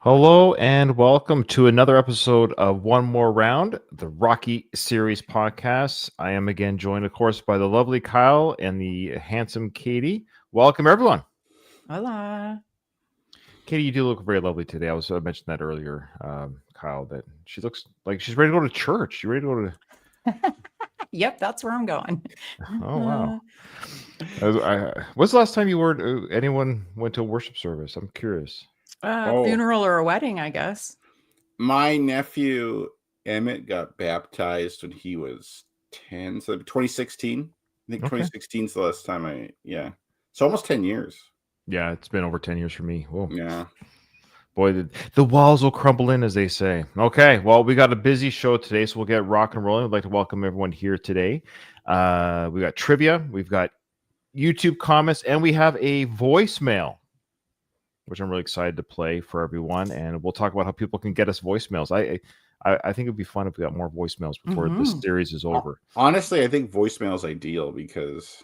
Hello and welcome to another episode of One More Round, the Rocky Series podcast. I am again joined, of course, by the lovely Kyle and the handsome Katie. Welcome, everyone. Hola. Katie, you do look very lovely today. I mentioned that earlier, Kyle, that she looks like she's ready to go to church. You ready to go to? Yep, that's where I'm going. Oh, wow. When's the last time anyone went to a worship service? I'm curious. Funeral or a wedding, I guess. My nephew Emmett got baptized when he was 10, so 2016. I think Okay. 2016 is the last time it's almost 10 years. Yeah, it's been over 10 years for me. Whoa. Yeah. Boy, the walls will crumble in, as they say. Okay, well, we got a busy show today, so we'll get rock and rolling. I'd like to welcome everyone here today. We got trivia, we've got YouTube comments, and we have a voicemail, which I'm really excited to play for everyone. And we'll talk about how people can get us voicemails. I think it'd be fun if we got more voicemails before this series is over. Honestly, I think voicemail is ideal because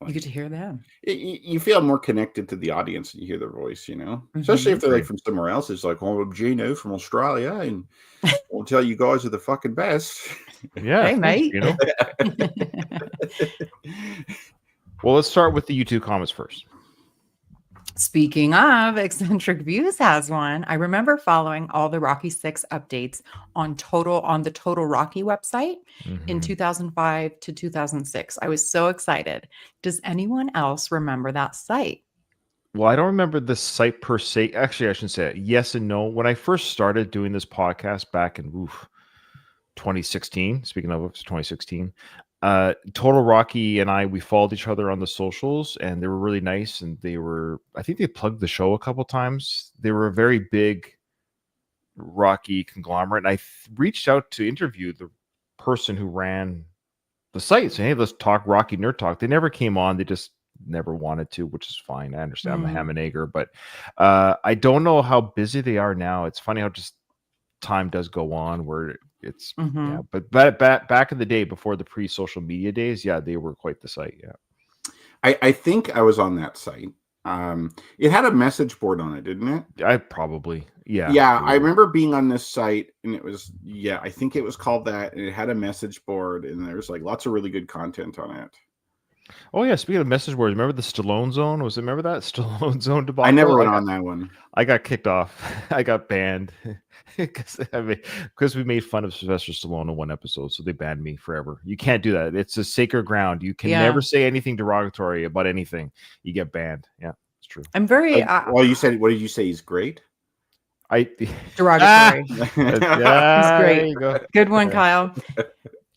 you get to hear them. You feel more connected to the audience when you hear their voice, especially if they're like from somewhere else. It's like, oh, I'm Gino from Australia, and I'll tell you guys are the fucking best. Yeah, hey, mate. Well, let's start with the YouTube comments first. Speaking of, Eccentric Views has one. I remember following all the Rocky 6 updates on the Total Rocky website in 2005 to 2006. I was so excited. Does anyone else remember that site? Well, I don't remember the site per se. Actually, I shouldn't say it. Yes and no. When I first started doing this podcast back in 2016, speaking of it was 2016, Total Rocky and we followed each other on the socials, and they were really nice. And I think they plugged the show a couple times. They were a very big Rocky conglomerate. And I reached out to interview the person who ran the site, saying, hey, let's talk Rocky Nerd Talk. They never came on. They just never wanted to, which is fine. I understand. I'm a ham and egger, but I don't know how busy they are now. It's funny how just time does go on where it's but back in the day before the pre-social media days, they were quite the site. I think I was on that site. It had a message board on it, didn't it? I probably I remember being on this site, and it was I think it was called that, and it had a message board, and there's like lots of really good content on it. Oh yeah, speaking of message boards, remember the Stallone Zone? Remember that Stallone Zone debacle? I never went on that one. I got kicked off. I got banned because we made fun of Sylvester Stallone in one episode, so they banned me forever. You can't do that. It's a sacred ground. You can never say anything derogatory about anything. You get banned. Yeah, it's true. I'm very. Well, you said, what did you say? He's great. Derogatory. He's great. Good one, Kyle.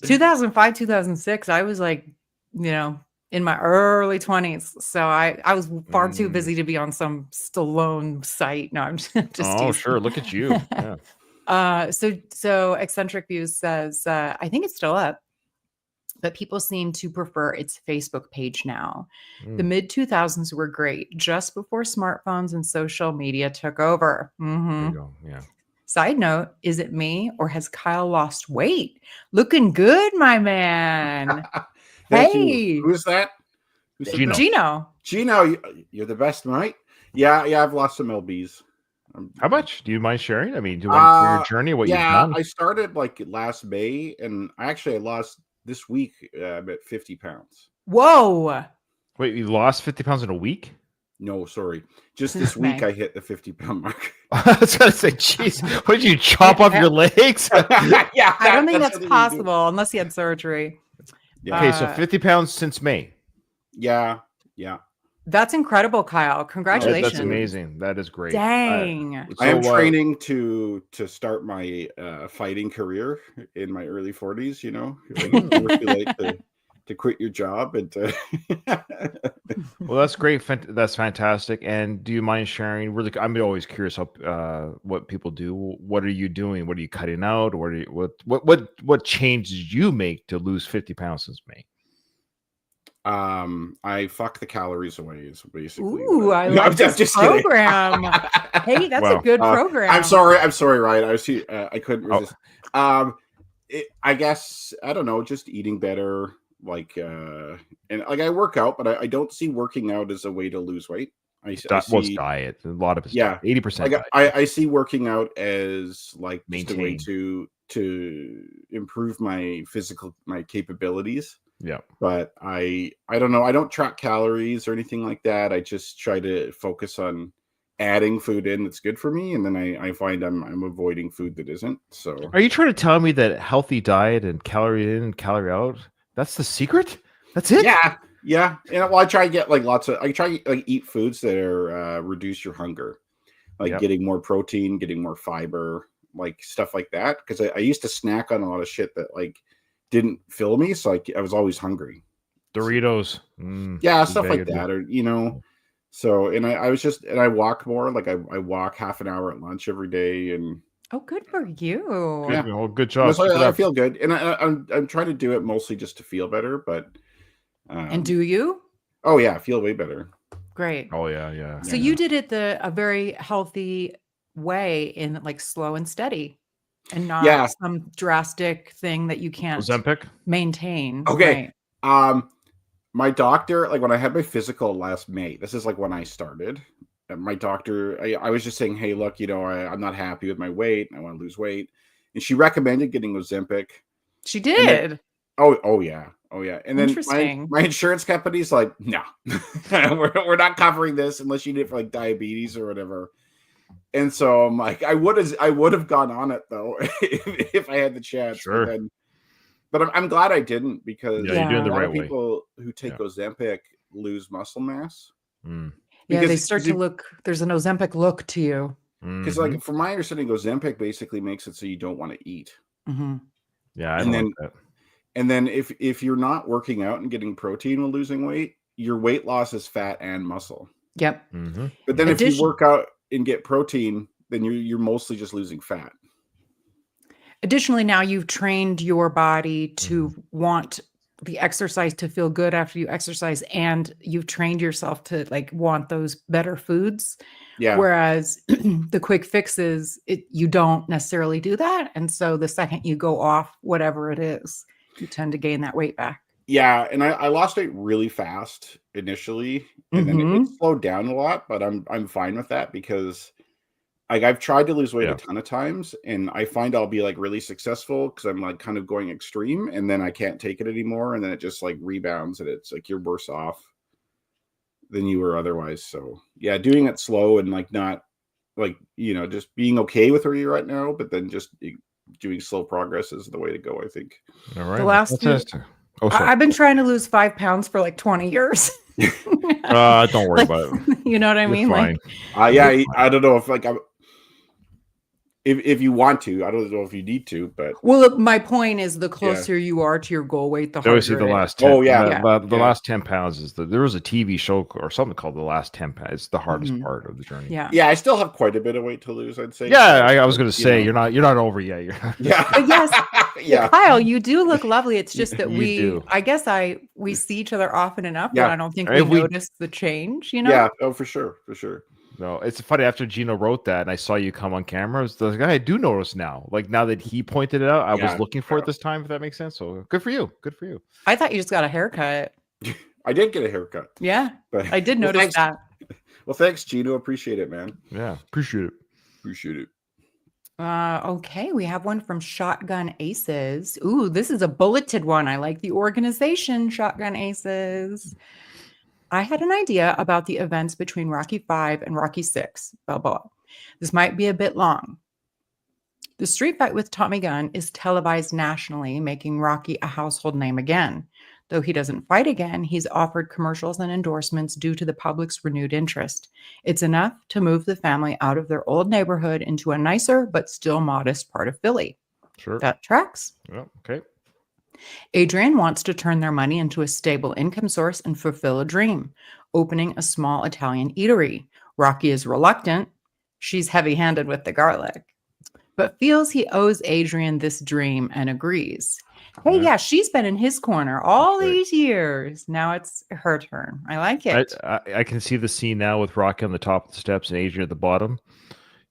2005, 2006. I was like, in my early 20s. So I was far too busy to be on some Stallone site. No, I'm just sure. Look at you. Yeah. So Eccentric Views says, I think it's still up, but people seem to prefer its Facebook page now. The mid 2000s were great, just before smartphones and social media took over. There you go. Yeah. Side note, is it me or has Kyle lost weight? Looking good, my man. Hey, who's that? Gino. Gino, you're the best, mate. Yeah, I've lost some lbs. How much? Do you mind sharing? I mean, do you want your journey? What you've done? I started like last May, and I lost this week about 50 pounds. Whoa! Wait, you lost 50 pounds in a week? No, sorry. Just this week, I hit the 50-pound mark. I was gonna say, jeez, what did you chop off your legs? I don't think that's possible unless he had surgery. Yeah. Okay, so 50 pounds since May. Yeah. That's incredible, Kyle. Congratulations. That's amazing. That is great. Dang. I am training to start my fighting career in my early 40s, like, to quit your job and to Well, that's great. That's fantastic. And do you mind sharing? Really, I'm always curious what people do. What are you doing? What are you cutting out? What change did you make to lose 50 pounds since May? I fuck the calories away is basically. Ooh, I like this program. Hey, that's a good program. I'm sorry, Ryan. I couldn't resist. I guess I don't know, just eating better. And I work out, but I don't see working out as a way to lose weight. I Well, it's see. diet. A lot of it's Yeah, 80% like diet. I see working out as like just a way Maintain. to improve my capabilities. Yeah. But I don't know. I don't track calories or anything like that. I just try to focus on adding food in that's good for me, and then I find I'm avoiding food that isn't. So Are you trying to tell me that healthy diet and calorie in and calorie out, that's the secret? That's it? yeah. And well, I try to get like I try to like eat foods that are reduce your hunger, like Yep. getting more protein, getting more fiber, like stuff like that. Because I used to snack on a lot of shit that like didn't fill me, so I was always hungry. Doritos. Yeah, stuff like that, or So, and I was just, and I walk more. Like I walk half an hour at lunch every day, and Oh, good for you. Yeah. Well, good job. so Keep it I up. feel good, and I'm trying to do it mostly just to feel better. But And do you? oh yeah, I feel way better. Great. Oh yeah. So you did it a very healthy way in like slow and steady and not some drastic thing that you can't Ozempic? maintain. Okay. Right. My doctor, like when I had my physical last May, this is like when I started. My doctor, I was just saying, hey, look, I'm not happy with my weight. I want to lose weight. And she recommended getting Ozempic. She did. Oh yeah. And then Interesting. my insurance company's like, no, we're not covering this unless you need it for like diabetes or whatever. And so I'm like, I would have gone on it though if I had the chance. Sure. But I'm glad I didn't, because you're doing the a lot right of way. people who take Ozempic lose muscle mass. Yeah, they start to look. There's an Ozempic look to you. Because, like, from my understanding, Ozempic basically makes it so you don't want to eat. Mm-hmm. Yeah, I don't like that. And then if you're not working out and getting protein while losing weight, your weight loss is fat and muscle. Yep. Mm-hmm. But then if you work out and get protein, then you're mostly just losing fat. Additionally, now you've trained your body to want the exercise to feel good after you exercise, and you've trained yourself to like want those better foods. Yeah. Whereas the quick fixes, you don't necessarily do that. And so the second you go off whatever it is, you tend to gain that weight back. Yeah, and I lost weight really fast initially, and then it slowed down a lot, but I'm fine with that, because like I've tried to lose weight a ton of times, and I find I'll be like really successful because I'm like kind of going extreme, and then I can't take it anymore, and then it just like rebounds, and it's like you're worse off than you were otherwise. So yeah, doing it slow and like not like just being okay with where you're at now, but then just doing slow progress is the way to go, I think. All right. The last I've been trying to lose 5 pounds for like 20 years. Don't worry about it. You know what I mean? Fine. Yeah, I don't know if like if you want to, I don't know if you need to, but well, my point is the closer you are to your goal weight, the harder. Always say the last 10. The last 10 pounds is there was a TV show or something called The Last 10 Pounds. It's the hardest part of the journey. Yeah, I still have quite a bit of weight to lose, I'd say. Yeah, I was going to say you're not over yet. Yeah, but yes, Kyle, you do look lovely. It's just that I guess we see each other often enough that I don't think we notice the change. Yeah, for sure. No, it's funny. After Gino wrote that and I saw you come on camera, I was like, I do notice now. Like now that he pointed it out, I was looking for it this time, if that makes sense. So good for you. I thought you just got a haircut. I did get a haircut. Yeah, but I did notice that. Well, thanks, Gino. Appreciate it, man. Yeah, appreciate it. Okay, we have one from Shotgun Aces. Ooh, this is a bulleted one. I like the organization, Shotgun Aces. I had an idea about the events between Rocky V and Rocky VI, Balboa. This might be a bit long. The street fight with Tommy Gunn is televised nationally, making Rocky a household name again. Though he doesn't fight again, he's offered commercials and endorsements due to the public's renewed interest. It's enough to move the family out of their old neighborhood into a nicer but still modest part of Philly. Sure. That tracks. Yeah, okay. Adrian wants to turn their money into a stable income source and fulfill a dream, opening a small Italian eatery. Rocky is reluctant. She's heavy-handed with the garlic, but feels he owes Adrian this dream and agrees. Hey, yeah, she's been in his corner all these years. Now it's her turn. I like it. I can see the scene now with Rocky on the top of the steps and Adrian at the bottom.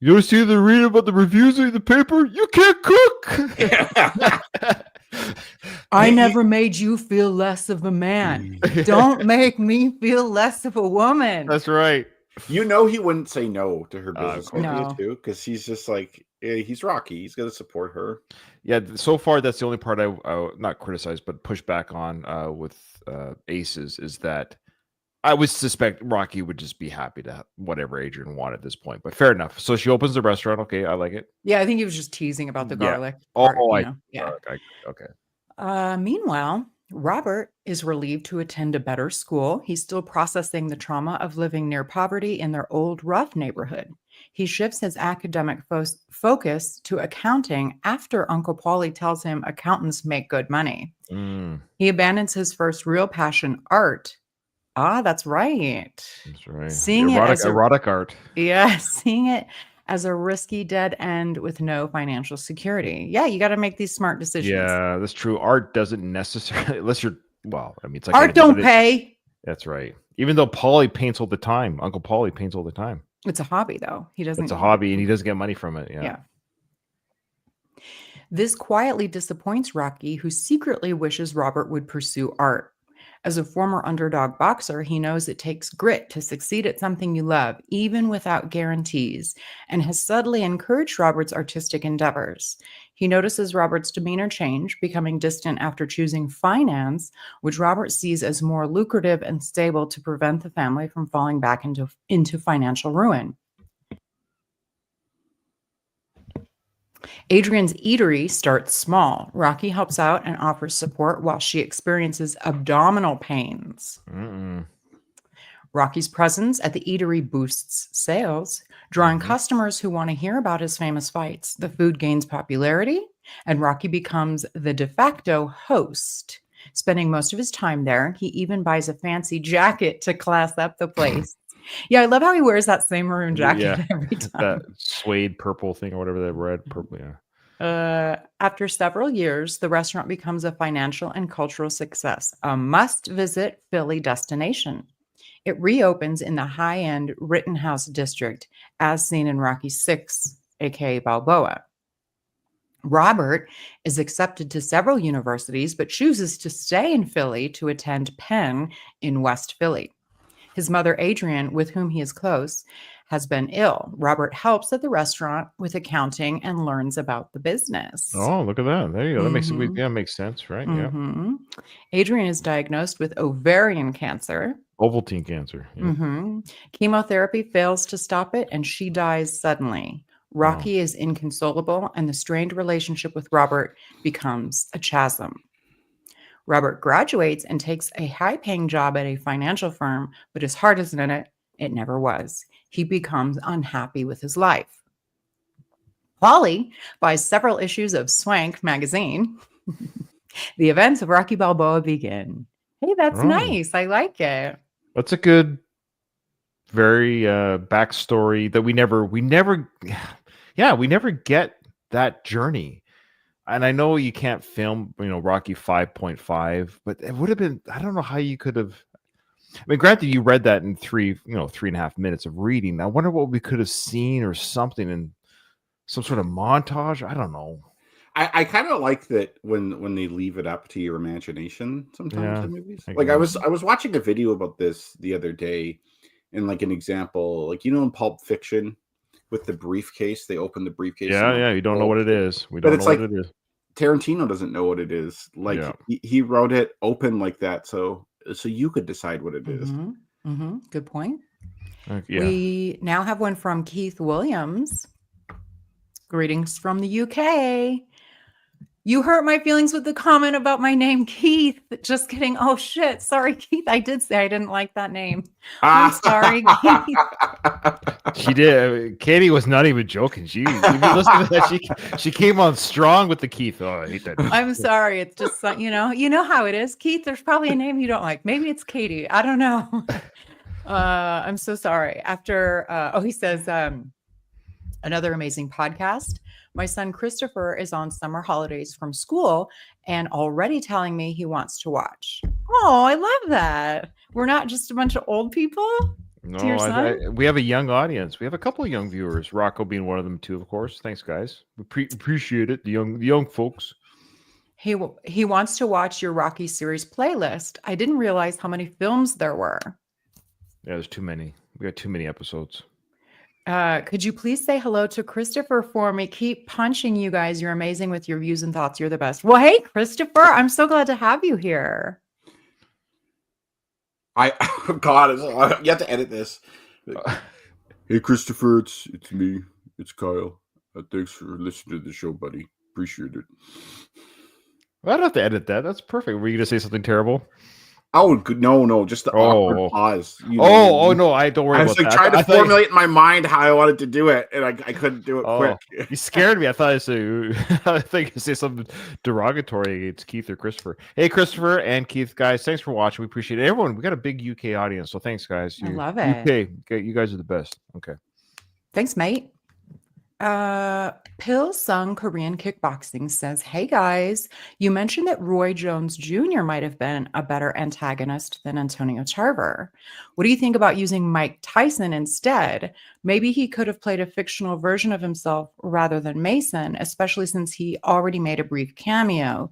You don't see the read about the reviews in the paper? You can't cook. I never made you feel less of a man. Don't make me feel less of a woman. That's right. You know he wouldn't say no to her Of business course. ideas No. too, because he's just like he's Rocky. He's going to support her. Yeah, so far that's the only part I not criticize but push back on with Aces is that I would suspect Rocky would just be happy to have whatever Adrian wanted at this point. But fair enough. So she opens the restaurant. Okay, I like it. Yeah, I think he was just teasing about the Yeah. garlic Oh, part, you I know. Yeah. garlic. I agree. Okay. Meanwhile, Robert is relieved to attend a better school. He's still processing the trauma of living near poverty in their old rough neighborhood. He shifts his academic focus to accounting after Uncle Paulie tells him accountants make good money. Mm, He abandons his first real passion, art. Ah, that's right. that's right. Seeing it as a Erotic art. Yeah, seeing it as a risky dead end with no financial security. Yeah, you got to make these smart decisions. Yeah, that's true. Art doesn't necessarily, unless you're, well, I mean, it's like Art don't pay. That's right. Even though Paulie paints all the time, Uncle Paulie paints all the time. It's a hobby, though. He doesn't. It's a hobby, and he doesn't get money from it. Yeah. Yeah. This quietly disappoints Rocky, who secretly wishes Robert would pursue art. As a former underdog boxer, he knows it takes grit to succeed at something you love, even without guarantees, and has subtly encouraged Robert's artistic endeavors. He notices Robert's demeanor change, becoming distant after choosing finance, which Robert sees as more lucrative and stable to prevent the family from falling back into financial ruin. Adrian's eatery starts small. Rocky helps out and offers support while she experiences abdominal pains. Mm-mm. Rocky's presence at the eatery boosts sales, drawing customers who want to hear about his famous fights. The food gains popularity, and Rocky becomes the de facto host. Spending most of his time there, he even buys a fancy jacket to class up the place. Yeah, I love how he wears that same maroon jacket every time. That suede purple thing or whatever, that red purple. Yeah. After several years, the restaurant becomes a financial and cultural success, a must-visit Philly destination. It reopens in the high-end Rittenhouse district, as seen in Rocky VI, aka Balboa. Robert is accepted to several universities, but chooses to stay in Philly to attend Penn in West Philly. His mother, Adrian, with whom he is close, has been ill. Robert helps at the restaurant with accounting and learns about the business. Oh, look at that. There you go. That makes sense, right? Yeah. Adrian is diagnosed with ovarian cancer. Ovaltine cancer. Yeah. Chemotherapy fails to stop it, and she dies suddenly. Rocky is inconsolable, and the strained relationship with Robert becomes a chasm. Robert graduates and takes a high-paying job at a financial firm, but his heart isn't in it. It never was. He becomes unhappy with his life. Paulie buys several issues of Swank magazine. The events of Rocky Balboa begin. Hey, that's nice. I like it. That's a good, very backstory that we never get that journey. And I know you can't film, Rocky 5.5, but it would have been, I don't know how you could have. I mean, granted, you read that in 3.5 minutes of reading. I wonder what we could have seen or something in some sort of montage. I don't know. I kind of like that when they leave it up to your imagination sometimes in movies. I Like I was watching a video about this the other day, and like an example, like in Pulp Fiction with the briefcase, they open the briefcase. Yeah, you don't know what it is. We don't know what it is. Tarantino doesn't know what it is. Like he wrote it open like that, so you could decide what it is. Good point. Yeah. We now have one from Keith Williams. Greetings from the UK. You hurt my feelings with the comment about my name, Keith. Just kidding. Oh, shit. Sorry, Keith. I did say I didn't like that name. I'm sorry, Keith. She did. Katie was not even joking. She listened to that. She came on strong with the Keith. Oh, I hate that. I'm sorry. It's just you know how it is, Keith. There's probably a name you don't like. Maybe it's Katie. I don't know. I'm so sorry. After he says another amazing podcast. My son Christopher is on summer holidays from school and already telling me he wants to watch. Oh, I love that. We're not just a bunch of old people. No, we have a young audience. We have a couple of young viewers. Rocco being one of them too, of course. Thanks, guys. We appreciate it. The young folks. He wants to watch your Rocky series playlist. I didn't realize how many films there were. Yeah, there's too many. We got too many episodes. Could you please say hello to Christopher for me? Keep punching, you guys. You're amazing with your views and thoughts. You're the best. Well, hey, Christopher, I'm so glad to have you here. God, you have to edit this. Hey, Christopher, it's me. It's Kyle. Thanks for listening to the show, buddy. Appreciate it. Well, I don't have to edit that. That's perfect. Were you going to say something terrible? Oh, no, just the awkward pause. No, I don't worry about that. I was trying to formulate in my mind how I wanted to do it, and I couldn't do it quick. You scared me. I thought I think you say something derogatory against Keith or Christopher. Hey, Christopher and Keith, guys, thanks for watching. We appreciate it. Everyone, we got a big UK audience, so thanks, guys. I love it. UK, you guys are the best. Okay. Thanks, mate. Pill Sung Korean Kickboxing says, hey guys, you mentioned that Roy Jones Jr. might have been a better antagonist than Antonio Tarver. What do you think about using Mike Tyson instead? Maybe he could have played a fictional version of himself rather than Mason, especially since he already made a brief cameo.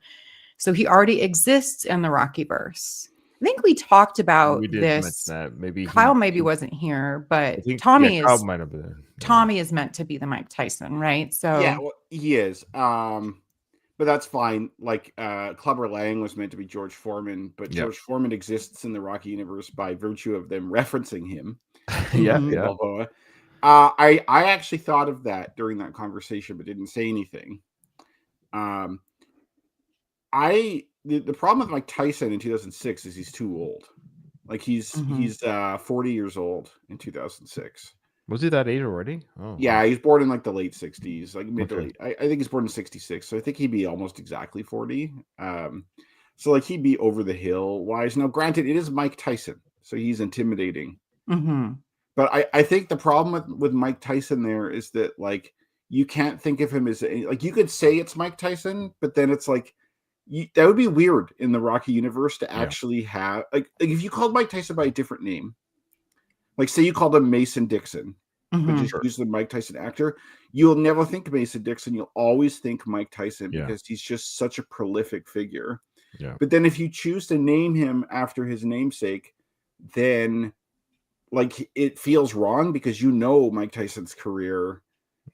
So he already exists in the Rockyverse. I think we talked about this. That. Maybe Kyle wasn't here, but Tommy is. Might have been. Tommy is meant to be the Mike Tyson, right? So yeah, well, he is. But that's fine. Like Clubber Lang was meant to be George Foreman, but George Foreman exists in the Rocky universe by virtue of them referencing him. Balboa. I actually thought of that during that conversation, but didn't say anything. The problem with Mike Tyson in 2006 is he's too old. Like he's 40 years old in 2006. Was he that age already? Oh, yeah, he's born in like the late 60s, like mid to late. I think he's born in 66, so I think he'd be almost exactly 40. So like he'd be over the hill wise. Now, granted, it is Mike Tyson, so he's intimidating. But I think the problem with Mike Tyson there is that like you can't think of him as like you could say it's Mike Tyson, but then it's like that would be weird in the Rocky universe to actually have like if you called Mike Tyson by a different name. Like, say you called him Mason Dixon, but just use the Mike Tyson actor, you'll never think Mason Dixon. You'll always think Mike Tyson because he's just such a prolific figure. Yeah. But then if you choose to name him after his namesake, then like it feels wrong because you know Mike Tyson's career.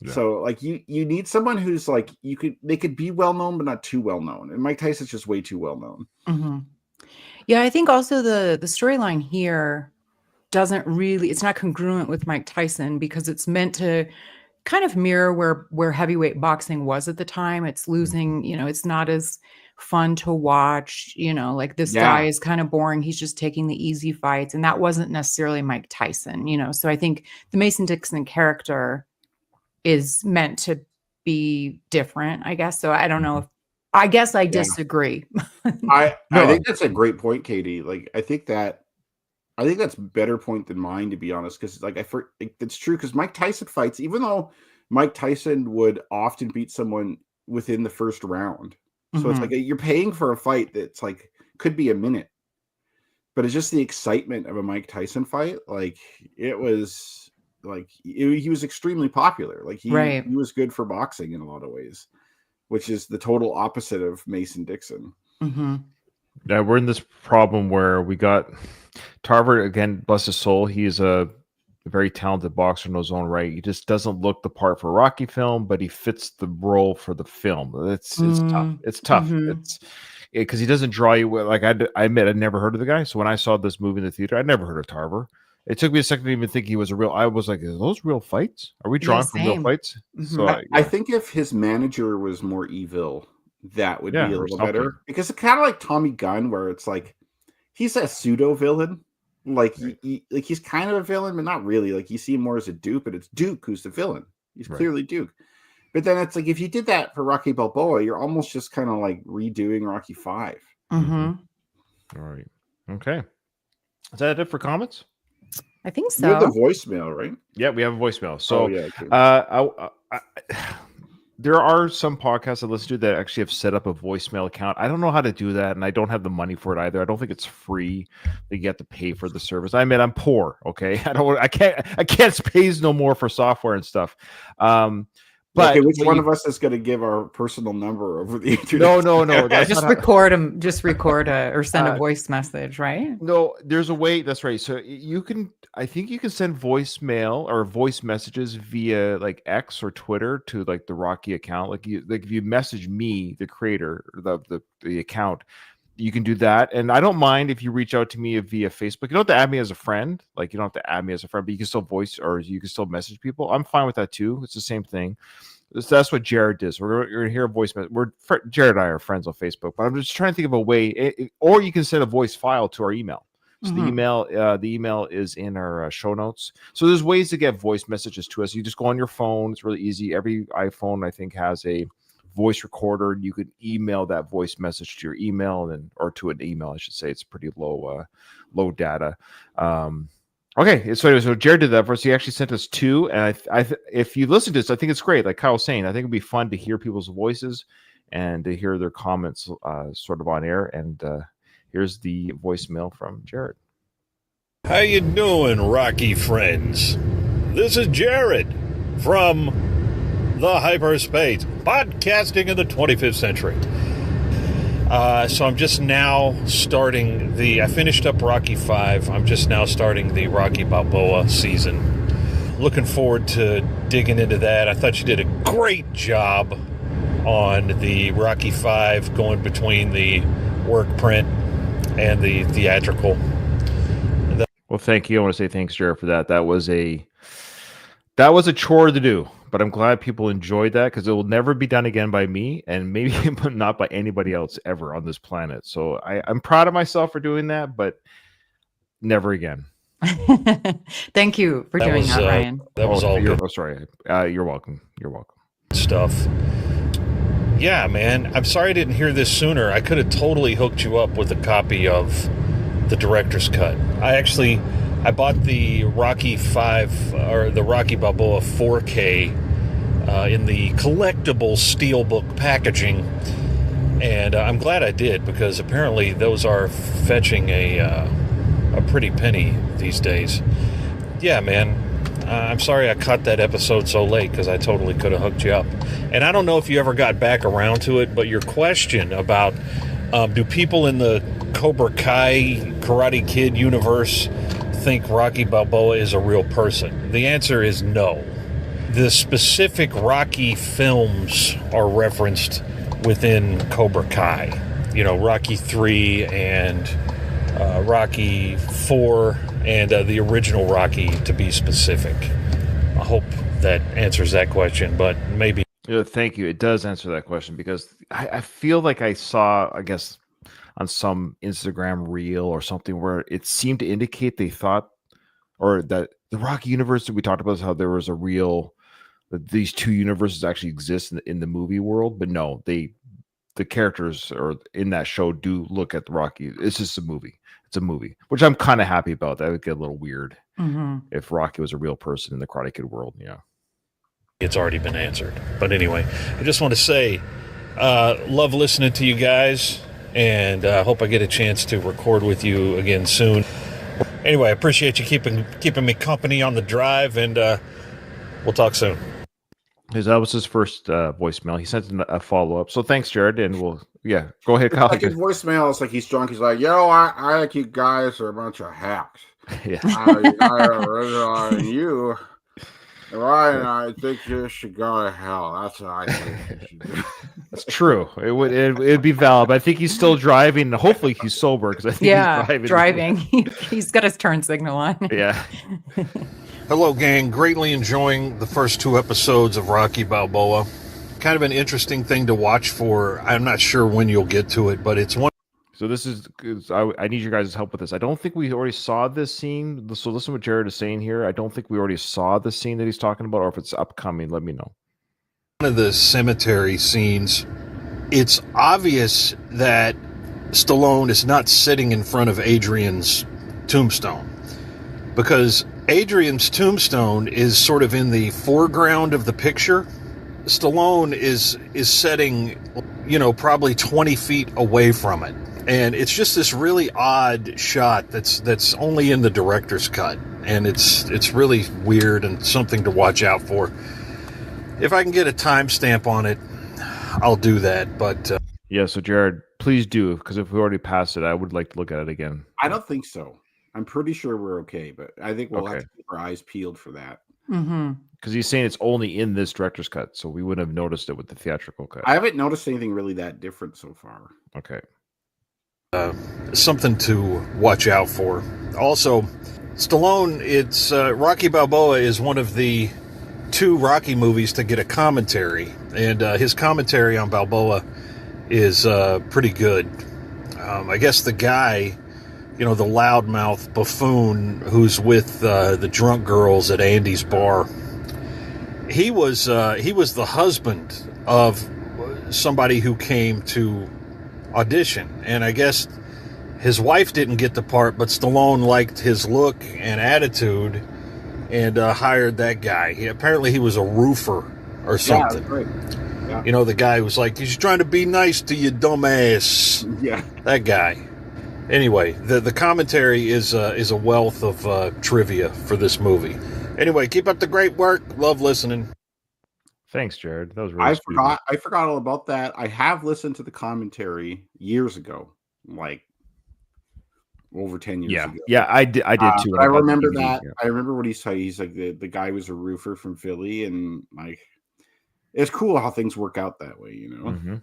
Yeah. So like you need someone who's like they could be well known but not too well known. And Mike Tyson's just way too well known. Yeah, I think also the storyline here it's not congruent with Mike Tyson because it's meant to kind of mirror where heavyweight boxing was at the time. It's losing, it's not as fun to watch, like this guy is kind of boring. He's just taking the easy fights. And that wasn't necessarily Mike Tyson, So I think the Mason Dixon character is meant to be different, I guess. So I don't know I guess I disagree. I think that's a great point, Katie. Like, I think that's a better point than mine, to be honest, because it's true. Because Mike Tyson fights, even though Mike Tyson would often beat someone within the first round, so it's like you're paying for a fight that's like could be a minute, but it's just the excitement of a Mike Tyson fight. Like it was like he was extremely popular. Like he was good for boxing in a lot of ways, which is the total opposite of Mason Dixon. Yeah, we're in this problem where we got Tarver again, bless his soul. He is a very talented boxer in his own right. He just doesn't look the part for a Rocky film, but he fits the role for the film. It's tough. It's tough. It's because he doesn't draw you. Like I admit, I'd never heard of the guy. So when I saw this movie in the theater, I'd never heard of Tarver. It took me a second to even think he was a real. I was like, "Are those real fights? Are we drawing from real fights?" So I think if his manager was more evil, that would be a little better. Because it's kind of like Tommy Gunn, where it's like he's a pseudo villain. Like he's kind of a villain, but not really. Like you see him more as a dupe, but it's Duke who's the villain. He's clearly Duke. But then it's like if you did that for Rocky Balboa, you're almost just kind of like redoing Rocky 5. All right. Okay. Is that it for comments? I think so. You have the voicemail, right? Yeah, we have a voicemail. So there are some podcasts I listen to that actually have set up a voicemail account. I don't know how to do that, and I don't have the money for it either. I don't think it's free. That you have to pay for the service. I admit I'm poor. Okay, I can't pay no more for software and stuff. But But okay, which one of us is going to give our personal number over the No. internet? That's just record them. Just record or send a voice message, right? No, there's a way. That's right. So you can, I think you can send voicemail or voice messages via like X or Twitter to like the Rocky account. Like if you message me, the creator, the account, you can do that. And I don't mind if you reach out to me via Facebook. You don't have to add me as a friend. Like you don't have to add me as a friend, but you can still voice or you can still message people. I'm fine with that too. It's the same thing. So that's what Jared does. You're going to hear a voice message. Jared and I are friends on Facebook, but I'm just trying to think of a way. Or you can send a voice file to our email. So the email is in our show notes. So there's ways to get voice messages to us. You just go on your phone. It's really easy. Every iPhone, I think, has a voice recorder. You could email that voice message to your email or to an email, I should say. It's pretty low data. Okay, so Jared did that for us. He actually sent us 2, and if you listen to this, I think it's great. Like Kyle was saying, I think it'd be fun to hear people's voices and to hear their comments sort of on air. And here's the voicemail from Jared. How you doing, Rocky friends? This is Jared from the hyperspace, podcasting in the 25th century. So I'm just now starting I finished up Rocky 5. I'm just now starting the Rocky Balboa season. Looking forward to digging into that. I thought you did a great job on the Rocky 5, going between the work print and the theatrical. Well, thank you. I want to say thanks, Jared, for that. That was a chore to do. But I'm glad people enjoyed that because it will never be done again by me and maybe not by anybody else ever on this planet. So I'm proud of myself for doing that, but never again. Thank you for doing that, Ryan. That was all good. Oh, sorry. You're welcome. You're welcome. Stuff. Yeah, man. I'm sorry I didn't hear this sooner. I could have totally hooked you up with a copy of the director's cut. I bought the Rocky 5 or the Rocky Balboa 4K in the collectible steelbook packaging, and I'm glad I did because apparently those are fetching a pretty penny these days. Yeah, man. I'm sorry I caught that episode so late because I totally could have hooked you up. And I don't know if you ever got back around to it, but your question about do people in the Cobra Kai Karate Kid universe think Rocky Balboa is a real person? The answer is no. The specific Rocky films are referenced within Cobra Kai. You know, Rocky 3 and Rocky 4 and the original Rocky, to be specific. I hope that answers that question, but maybe. Thank you. It does answer that question because I feel like I saw, I guess, on some Instagram reel or something where it seemed to indicate they thought, or that the Rocky universe that we talked about is how there was these 2 universes actually exist in the movie world, but no, the characters or in that show do look at the Rocky. It's just a movie. It's a movie, which I'm kind of happy about. That would get a little weird if Rocky was a real person in the Karate Kid world. Yeah. It's already been answered. But anyway, I just want to say, love listening to you guys, and hope I get a chance to record with you again soon. Anyway, I appreciate you keeping me company on the drive, and we'll talk soon. That was his first voicemail. He sent a follow-up. So thanks, Jared, and go ahead, Kyle. Like his voicemail, it's like he's drunk. He's like, I think you guys are a bunch of hacks. Yeah. You, Ryan, I think you should go to hell. That's what I think. That's true. It'd be valid. But I think he's still driving. Hopefully he's sober because I think he's driving. He's got his turn signal on. Yeah. Hello, gang. Greatly enjoying the first 2 episodes of Rocky Balboa. Kind of an interesting thing to watch for. I'm not sure when you'll get to it, but it's one. So this is, I need your guys' help with this. I don't think we already saw this scene. So listen to what Jared is saying here. I don't think we already saw the scene that he's talking about, or if it's upcoming, let me know. One of the cemetery scenes, it's obvious that Stallone is not sitting in front of Adrian's tombstone, because Adrian's tombstone is sort of in the foreground of the picture. Stallone is sitting, probably 20 feet away from it. And it's just this really odd shot that's only in the director's cut. And it's really weird and something to watch out for. If I can get a timestamp on it, I'll do that. But yeah, so Jared, please do, because if we already passed it, I would like to look at it again. I don't think so. I'm pretty sure we're okay, but I think we'll have Okay. to keep our eyes peeled for that. Because he's saying it's only in this director's cut, so we wouldn't have noticed it with the theatrical cut. I haven't noticed anything really that different so far. Okay. Something to watch out for. Also, Stallone, it's Rocky Balboa is one of the 2 Rocky movies to get a commentary, and his commentary on Balboa is pretty good. I guess the guy, the loudmouth buffoon who's with the drunk girls at Andy's bar, he was the husband of somebody who came to audition, and I guess his wife didn't get the part, but Stallone liked his look and attitude and hired that guy. Apparently he was a roofer or something. Yeah, right. Yeah. The guy was like, he's trying to be nice to you, dumbass. Yeah. That guy. Anyway, the commentary is a wealth of trivia for this movie. Anyway, keep up the great work. Love listening. Thanks, Jared. That was really sweet. I forgot all about that. I have listened to the commentary years ago, like over 10 years ago. Yeah, I did too. I remember that. Yeah. I remember what he said. He's like the guy was a roofer from Philly, and like it's cool how things work out that way, Mm-hmm.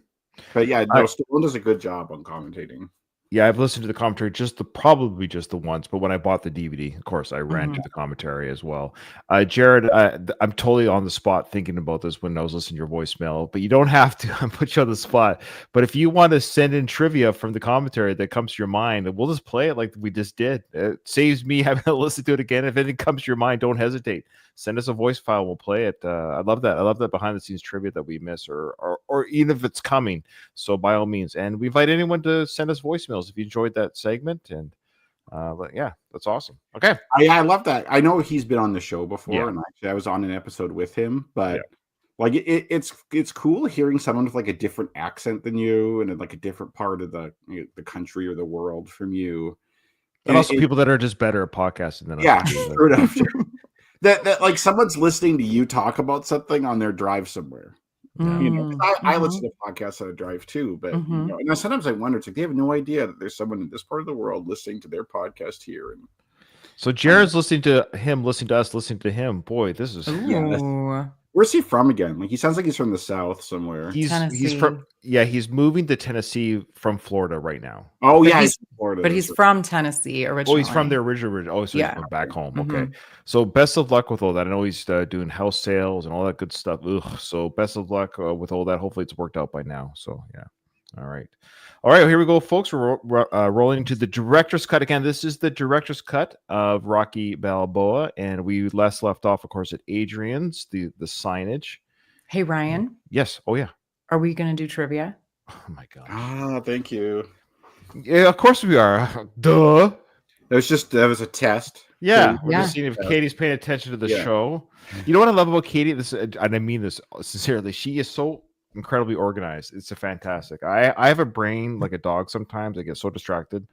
But yeah, no, Stallone does a good job on commentating. Yeah, I've listened to the commentary probably just the once, but when I bought the DVD, of course, I ran to the commentary as well. Jared, I'm totally on the spot thinking about this when I was listening to your voicemail, but you don't have to. I'm put you on the spot. But if you want to send in trivia from the commentary that comes to your mind, we'll just play it like we just did. It saves me having to listen to it again. If anything comes to your mind, don't hesitate. Send us a voice file. We'll play it. I love that. I love that behind the scenes trivia that we miss or even if it's coming. So by all means, and we invite anyone to send us voicemails if you enjoyed that segment. And but yeah, that's awesome. Okay. I love that. I know he's been on the show before, and actually I was on an episode with him, but like it's cool hearing someone with like a different accent than you and like a different part of the country or the world from you. And also people that are just better at podcasting than us. True enough. That like someone's listening to you talk about something on their drive somewhere. I listen to podcasts on a drive too, but and sometimes I wonder, it's like they have no idea that there's someone in this part of the world listening to their podcast here. And so Jared's listening to him, listening to us, listening to him. Boy, this is where's he from again? Like he sounds like he's from the South somewhere. He's from he's moving to Tennessee from Florida right now. Oh but yeah, he's Florida. But he's from Tennessee originally. Oh, he's from the original. Oh, so he's from back home. Okay. So best of luck with all that. I know he's doing house sales and all that good stuff. Ugh. So best of luck with all that. Hopefully it's worked out by now. So yeah. All right. Here we go, folks. We're rolling into the director's cut again. This is the director's cut of Rocky Balboa, and we last left off, of course, at Adrian's, the signage. Hey, Ryan. Yes. Oh, yeah. Are we going to do trivia? Oh, my gosh. Thank you. Yeah, of course we are. Duh. That was a test. Yeah. We're just seeing if Katie's paying attention to the show. You know what I love about Katie? And I mean this sincerely. She is so incredibly organized. It's a fantastic. I have a brain like a dog sometimes. I get so distracted.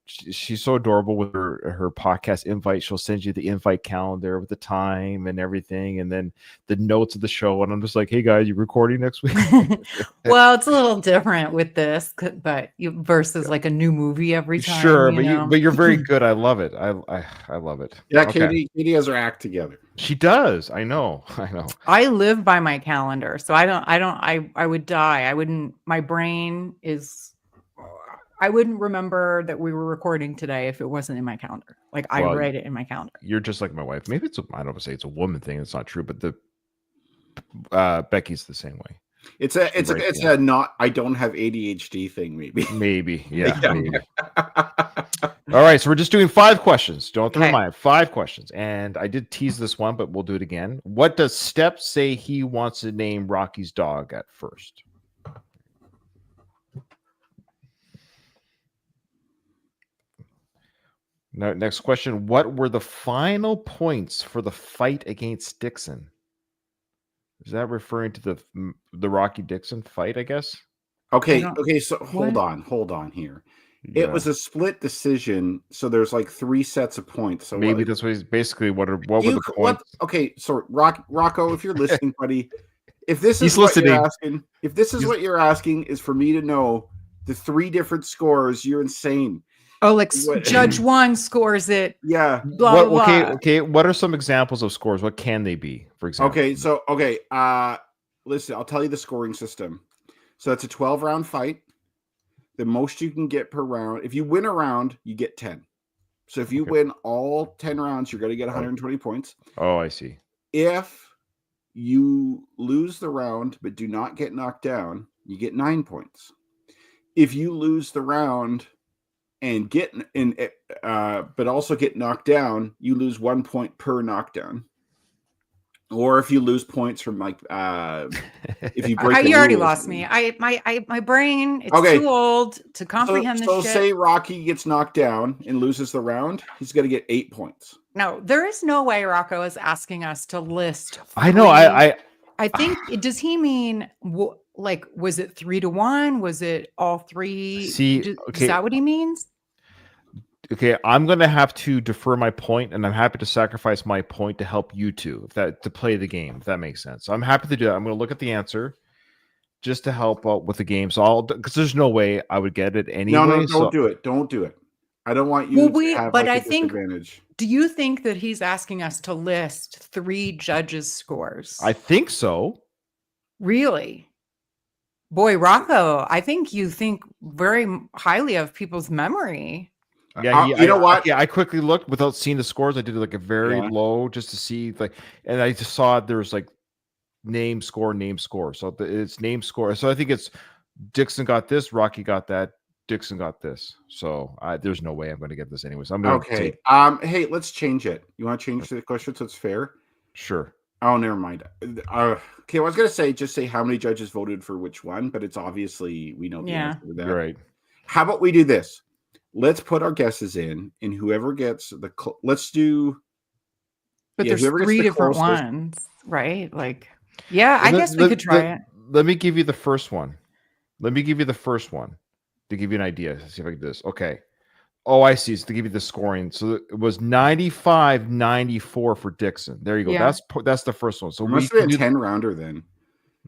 She's so adorable with her podcast invite. She'll send you the invite calendar with the time and everything, and then the notes of the show. And I'm just like, hey guys, you recording next week? Well, it's a little different with this, but versus like a new movie every time. Sure, but you're very good. I love it. I love it. Yeah, okay. Katie has her act together. She does. I know. I live by my calendar, so I would die. I wouldn't. My brain is. I wouldn't remember that we were recording today if it wasn't in my calendar. Like I write it in my calendar. You're just like my wife. Maybe I don't want to say it's a woman thing. It's not true, but Becky's the same way. It's a not. I don't have ADHD thing. Maybe. Yeah. Maybe. All right. So we're just doing 5 questions. Don't have to remind. 5 questions. And I did tease this one, but we'll do it again. What does Step say he wants to name Rocky's dog at first? Now, next question. What were the final points for the fight against Dixon? Is that referring to the Rocky Dixon fight, I guess? Okay. So hold on here. It was a split decision, so there's like 3 sets of points. So maybe that's what he's basically what were the points? Okay, so Rocco, if you're listening, buddy, if this He's is what listening. you're asking, what you're asking is for me to know the 3 different scores, you're insane. Oh, like Judge 1 scores it. Yeah. Blah, blah, blah. Okay. What are some examples of scores? What can they be, for example? Listen, I'll tell you the scoring system. So that's a 12-round fight. The most you can get per round. If you win a round, you get 10. So if you win all 10 rounds, you're going to get 120 points. Oh, I see. If you lose the round but do not get knocked down, you get 9 points. If you lose the round and but also get knocked down, you lose 1 point per knockdown. Or if you lose points from if you break you already lost me. My brain, it's too old to comprehend this shit. So say Rocky gets knocked down and loses the round, he's going to get 8 points. No, there is no way Rocco is asking us to list. I know. I think, does he mean like, was it 3-1? Was it all 3? Is that what he means? Okay, I'm going to have to defer my point, and I'm happy to sacrifice my point to help you two, to play the game, if that makes sense. So I'm happy to do that. I'm going to look at the answer just to help out with the game. So because there's no way I would get it anyway. No, don't do it. Don't do it. I don't want you to have a disadvantage. Do you think that he's asking us to list 3 judges' scores? I think so. Really? Boy, Rocco, I think you think very highly of people's memory. Yeah, you know what? Yeah, I quickly looked without seeing the scores. I did like a very low just to see, and I just saw there was like name score. So it's name score. So I think it's Dixon got this, Rocky got that, Dixon got this. So there's no way I'm going to get this anyways. I'm going to hey, let's change it. You want to change the question so it's fair? Sure. Oh, never mind. Okay, I was going to say just say how many judges voted for which one, but it's obviously we know the answer to that. You're right. How about we do this? Let's put our guesses in, and whoever gets let's do. But there's 3 different ones, right? Like, I guess we could try it. Let me give you the first one. To give you an idea. Let's see if I can do this. Okay. Oh, I see. It's to give you the scoring. So it was 95-94 for Dixon. There you go. Yeah. That's the first one. So it must be a 10-rounder then.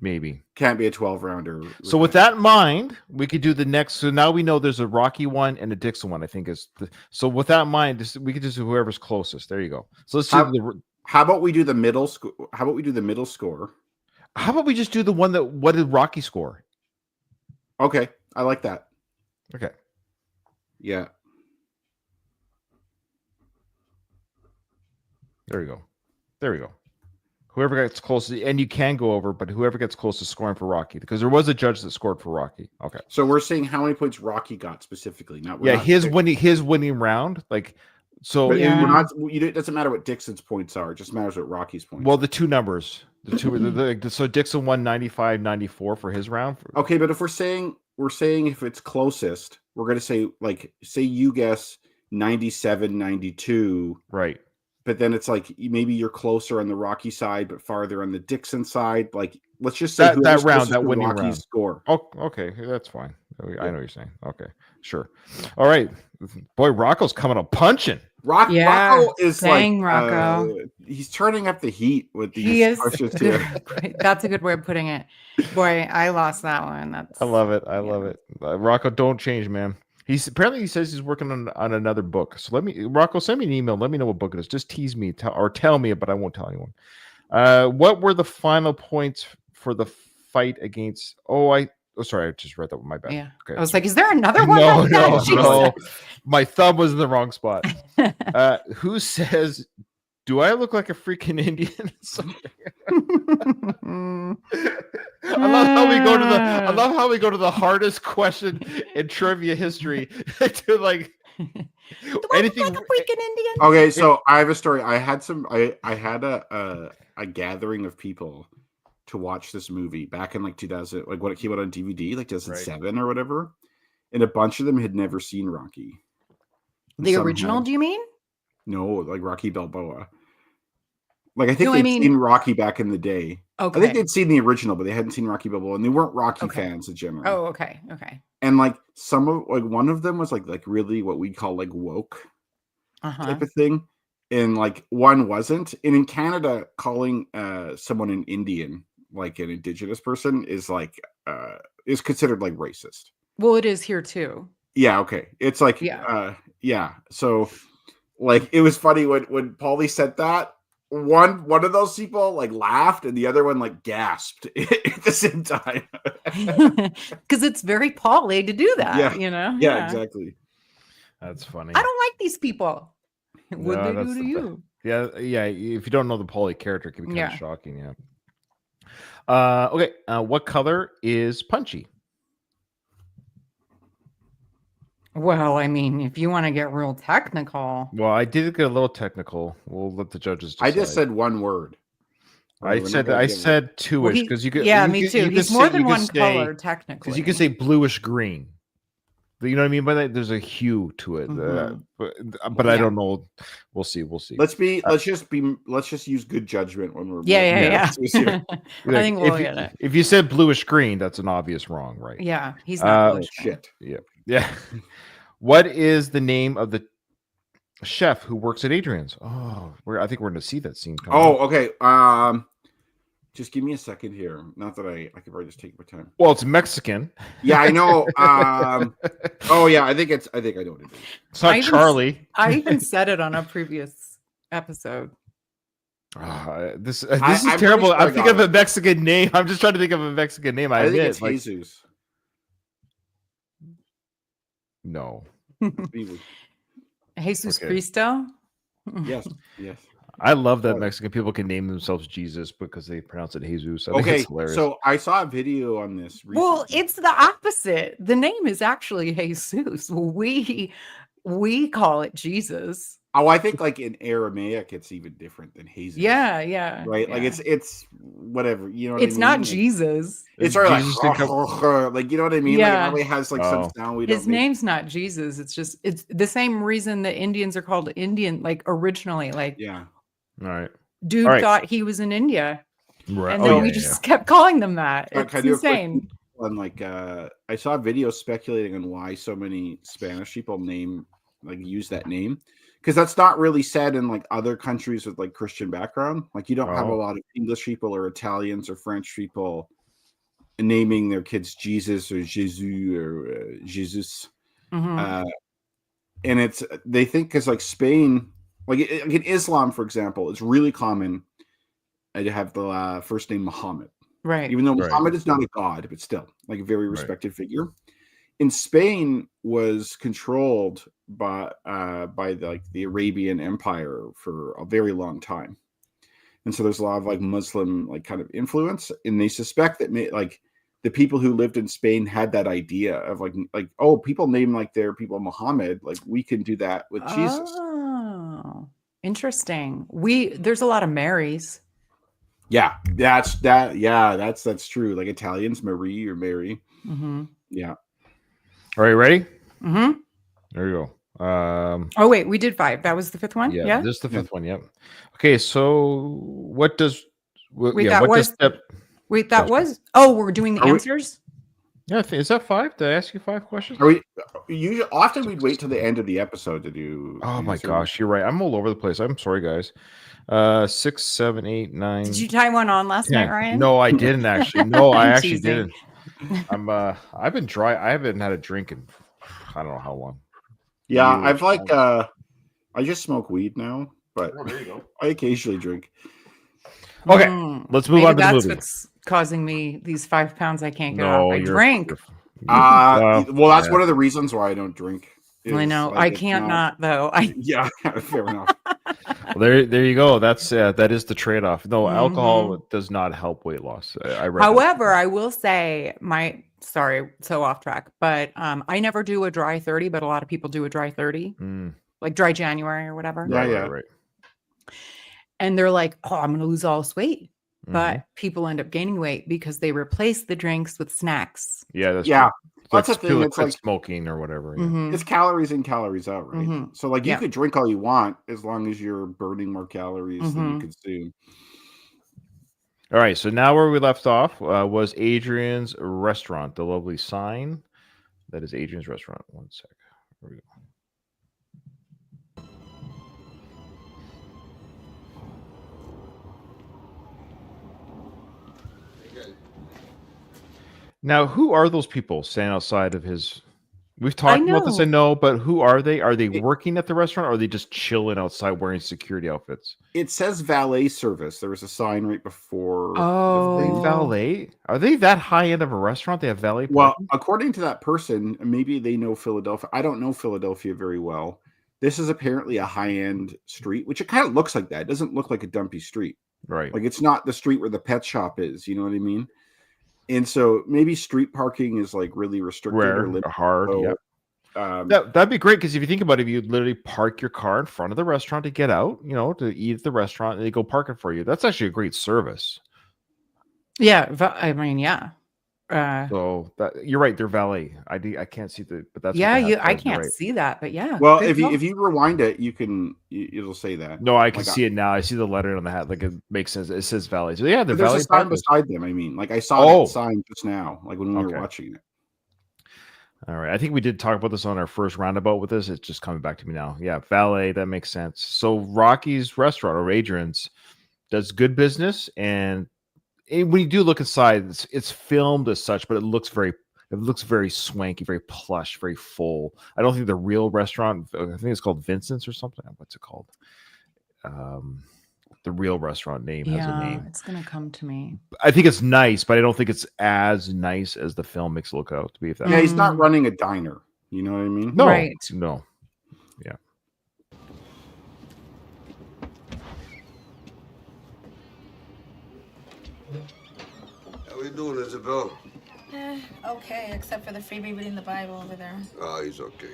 Maybe. Can't be a 12-rounder. So with that in mind, we could do the next. So now we know there's a Rocky one and a Dixon one, I think is. So with that in mind, we could just do whoever's closest. There you go. So let's do how about we do the middle score? How about we do the middle score? How about we just do the one what did Rocky score? Okay. I like that. Okay. Yeah. There we go. Whoever gets closest, and you can go over, but whoever gets closest scoring for Rocky, because there was a judge that scored for Rocky. Okay. So we're saying how many points Rocky got specifically, his winning round, like so. It doesn't matter what Dixon's points are; it just matters what Rocky's points. Well, the two numbers, so Dixon won 95-94 for his round. Okay, but if we're saying if it's closest, we're going to say you guess 97-92, right? But then it's like maybe you're closer on the Rocky side, but farther on the Dixon side. Like, let's just say that round, that winning Rocky's round score. Oh, okay, that's fine. I know what you're saying. Okay, sure. All right, boy, Rocco's coming up punching. Rocco is Rocco. He's turning up the heat with these questions here. That's a good way of putting it. Boy, I lost that one. I love it. Rocco, don't change, man. He says he's working on another book. So Rocco, send me an email. Let me know what book it is. Just tease me or tell me, but I won't tell anyone. What were the final points for the fight against? Sorry, I just read that one. My bad. Yeah. Okay. I was like, is there another one? No. My thumb was in the wrong spot. Who says, do I look like a freaking Indian? I love how we go to the hardest question in trivia history to like anything. Like a freaking Indian? Okay, so I have a story. I had a gathering of people to watch this movie back in like 2000, like when it came out on DVD, like 2007 or whatever, and a bunch of them had never seen Rocky. The original, do you mean? No, like Rocky Balboa. Like I think No, I they'd mean- seen Rocky back in the day. I think Okay. they'd seen the original, but they hadn't seen Rocky Balboa, and they weren't Rocky Okay. fans in general. Oh, okay. Okay. And like some of like one of them was like really what we call like woke type of thing, and like one wasn't. And in Canada, calling someone an Indian, like an indigenous person, is like is considered like racist. Well, it is here too. Yeah, okay. It's like yeah. So like it was funny when Paulie said that. One of those people like laughed and the other one like gasped at the same time. Because it's very Paulie to do that, Yeah. you know? Yeah, exactly. That's funny. I don't like these people. What No, they that's do to you? Yeah. If you don't know the Paulie character, it can be kind Yeah. of shocking. Yeah. Okay. What color is Punchy? Well, I mean, if you want to get real technical. Well, I did get a little technical. We'll let the judges decide. I just said one word. I said two-ish because you could. Yeah, you me could- too. you could He's say- more you than could one say- color, technically. Because you can say bluish green. You know what I mean by that? There's a hue to it. But I don't know. We'll see. Let's just use good judgment when we're Yeah. Like, I think we'll get it. If you said bluish green, that's an obvious wrong, right? Yeah, he's not bluish. Shit. Yeah. What is the name of the chef who works at Adrian's? Oh, I think we're going to see that scene coming. Oh, okay. Just give me a second here. Not that I could probably just take my time. Well, it's Mexican. Yeah, I know. Oh yeah, I know what it is. It's not Charlie. I even said it on a previous episode. This is I'm terrible. pretty sure I I'm thinking got of a Mexican name. I'm just trying to think of a Mexican name. I think admit, it's Jesus. No. Jesus Okay. Cristo? Yes. I love that Mexican people can name themselves Jesus because they pronounce it Jesus. I think it's hilarious. So I saw a video on this recently. Well, it's the opposite. The name is actually Jesus. We call it Jesus. Oh, I think like in Aramaic it's even different than Jesus. Yeah. Right? Yeah. Like it's whatever, you know what it's I mean? not Like, Jesus. it's sort of Jesus like, didn't like you know what I mean? Yeah. Like it probably has like some sound we don't His name's not Jesus. It's the same reason that Indians are called Indian, like originally. Like Yeah. All right. dude right. thought he was in India. Right. And then we just kept calling them that. Can It's I do a quick insane. one? Like I saw a video speculating on why so many Spanish people use that name. Because that's not really said in like other countries with like Christian background. Like you don't have a lot of English people or Italians or French people naming their kids Jesus or Jesus or Jesus. Mhm. And they think because like Spain, like in Islam, for example, it's really common to have the first name Muhammad. Right. Even though Muhammad is not a god, but still like a very respected figure. In Spain was controlled by the Arabian Empire for a very long time, and so there's a lot of like Muslim like kind of influence, and they suspect that like the people who lived in Spain had that idea of like oh, people name like their people Muhammad, like we can do that with Jesus. Oh, interesting. There's a lot of Marys. Yeah, that's true. Like Italians, Marie or Mary. Mm-hmm. Yeah. Are you ready? Mm-hmm. There you go. Oh wait, we did 5. That was the 5th one. Yeah, this is the 5th one. Yep. Okay, so what does? Wait, that was. Wait, that was. Oh, we're doing the answers. Yeah, is that 5? Did I ask you 5 questions? Often we'd wait till the end of the episode to do. Oh my gosh, you're right. I'm all over the place. I'm sorry, guys. 6, 7, 8, 9. Did you tie one on last night, Ryan? No, I didn't actually. No, I actually teasing. didn't. I've been dry. I haven't had a drink in I don't know how long. Yeah, I've like I just smoke weed now, but there you go. I occasionally drink. Okay, let's move on to the that's movie. What's causing me these 5 pounds I can't get No, off. I drink. Well, that's one of the reasons why I don't drink. I know. Like, I can't not though. Yeah, fair enough. Well, there you go. That is the trade-off. No, alcohol does not help weight loss. However, I will say sorry, so off track, but I never do a dry 30, but a lot of people do a dry 30, like dry January or whatever. Right. And they're like, oh, I'm going to lose all this weight. But people end up gaining weight because they replace the drinks with snacks. Yeah, that's true. that's the thing. People It's quit like smoking or whatever. Yeah. Mhm. it's calories in, calories out, right? Mhm. So like you Yeah. could drink all you want as long as you're burning more calories than you Mhm. consume. All right, so now where we left off was Adrian's restaurant, the lovely sign. That is Adrian's restaurant. One sec. Here we go. Now, who are those people standing outside of his? We've I talked about this, I know. know, but who are they? Are they It, working at the restaurant, or are they just chilling outside wearing security outfits? it says valet service. There was a sign right before the They thing. Oh. valet? Are they that high end of a restaurant? They have valet Well, parking? according to that person, maybe they know Philadelphia. I don't know Philadelphia very well. This is apparently a high-end street, which it kind of looks like that. It doesn't look like a dumpy street. Right. Like it's not the street where the pet shop is. You know what I mean? And so maybe street parking is like really restricted or Rare, limited. hard. So, Yep. That'd be great because if you think about it, if you literally park your car in front of the restaurant to get out, to eat at the restaurant, and they go park it for you. That's actually a great service. Yeah, I mean, yeah. So you're right, they're valet. I can't see but that's Yeah, what I you're can't right. see that, but yeah. well, good if call. you rewind it, it'll say that. No, I can Like, see it now. I see the letter on the hat. Like it makes sense. It says valet. So yeah, they're there's valet a sign parkers. beside them. I mean, like I saw Oh. that sign just now, like when we were Okay. watching it. All right. I think we did talk about this on our first roundabout with this. It's just coming back to me now. Yeah, valet, that makes sense. So Rocky's restaurant or Adrian's does good business, and when you do look inside, it's filmed as such, but it looks very swanky, very plush, very full. I don't think the real restaurant, I think it's called Vincent's or something. What's it called? The real restaurant name has a name. It's gonna come to me. I think it's nice, but I don't think it's as nice as the film makes it look out to be. If that Yeah, he's not running a diner. You know what I mean? no, Right. no, yeah. How we doing, Isabel? Okay, except for the freebie reading the Bible over there. Oh, he's okay.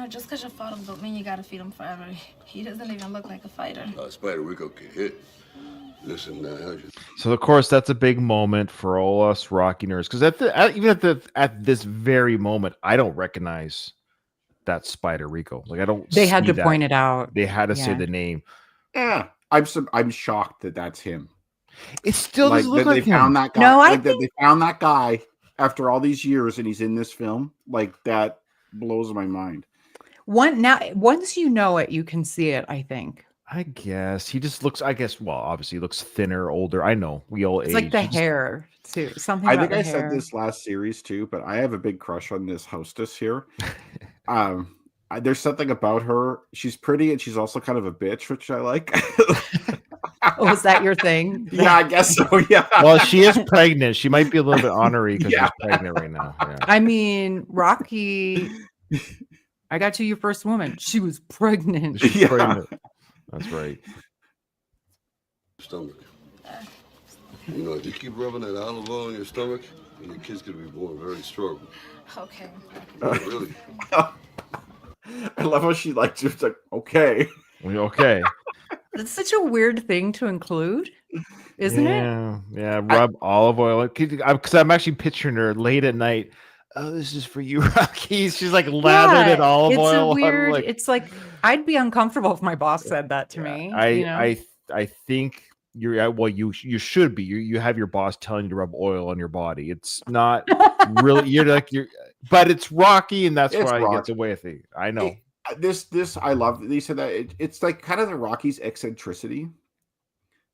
Just because you fought him don't mean you gotta feed him forever. He doesn't even look like a fighter. Spider, we go get hit. Listen, how's your... So of course that's a big moment for all us Rocky nerds because at this very moment I don't recognize that Spider Rico. Like I don't. They had see to that. point it out. They had to say Yeah. the name. Yeah, I'm shocked that that's him. It still Like doesn't look that like they him. found that guy. No, I like that think- they found that guy after all these years, and he's in this film. Like that blows my mind. Once you know it, you can see it, I think. I guess he just looks. Well, obviously he looks thinner, older. I know we all It's age. like the He just- hair too. Something I about think the I hair. said this last series too, but I have a big crush on this hostess here. There's something about her. She's pretty, and she's also kind of a bitch, which I like. Oh, is that your thing? Yeah, I guess so. Yeah. Well, she is pregnant. She might be a little bit ornery because Yeah. she's pregnant right now. Yeah. I mean, Rocky. I got you your first woman. She was pregnant. She's Yeah. pregnant. That's right. stomach? If you keep rubbing that olive oil in your stomach, your kid's gonna be born very strong. Okay. Really? I love how she likes it. It's like, okay. Okay. It's such a weird thing to include, isn't it? Yeah. Rub olive oil because I'm actually picturing her late at night. Oh, this is for you, Rocky. She's like lathered in olive it's oil. a I'm weird. like, It's like I'd be uncomfortable if my boss said that to me. I think you're well. You should be. You have your boss telling you to rub oil on your body. It's not really. But it's Rocky, and that's It's why he Rocky. gets away with it. I know. This I love that they said that it's like kind of the Rocky's eccentricity,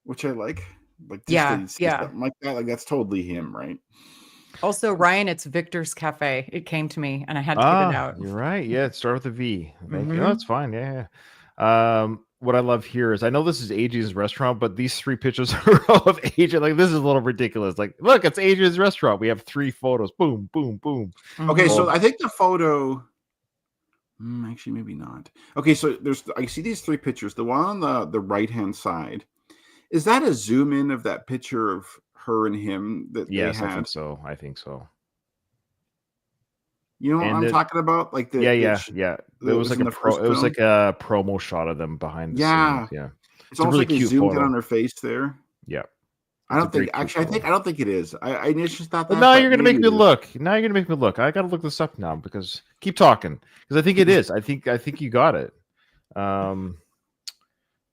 which I like. Like just Yeah, to see yeah. something like that. Like that's totally him, right? Also, Ryan, it's Victor's Cafe. It came to me, and I had to get it out. You're right. Yeah, it started with a V. Thank you. Mhm. No, that's fine. Yeah. What I love here is I know this is Adrian's restaurant, but these 3 pictures are of Adrian. Like this is a little ridiculous. Like, look, it's Adrian's restaurant. We have 3 photos. Boom, boom, boom. Okay, so Oh. I think the photo. Actually, maybe not. Okay, so I see these 3 pictures. The one on the right hand side, is that a zoom in of that picture of her and him that Yes, they I had? think so. I think so. You know what And I'm talking about? Like the Yeah. that It was was like in a the first it was film? like a promo shot of them behind the Yeah. scenes. Yeah. It's a almost really like they cute zoomed in photo. on her face there. Yeah. I don't think I don't think it is. I initially thought that. Well, now you're gonna make me look. Now you're gonna make me look. I gotta look this up now because keep talking. Because I think it is. I think you got it.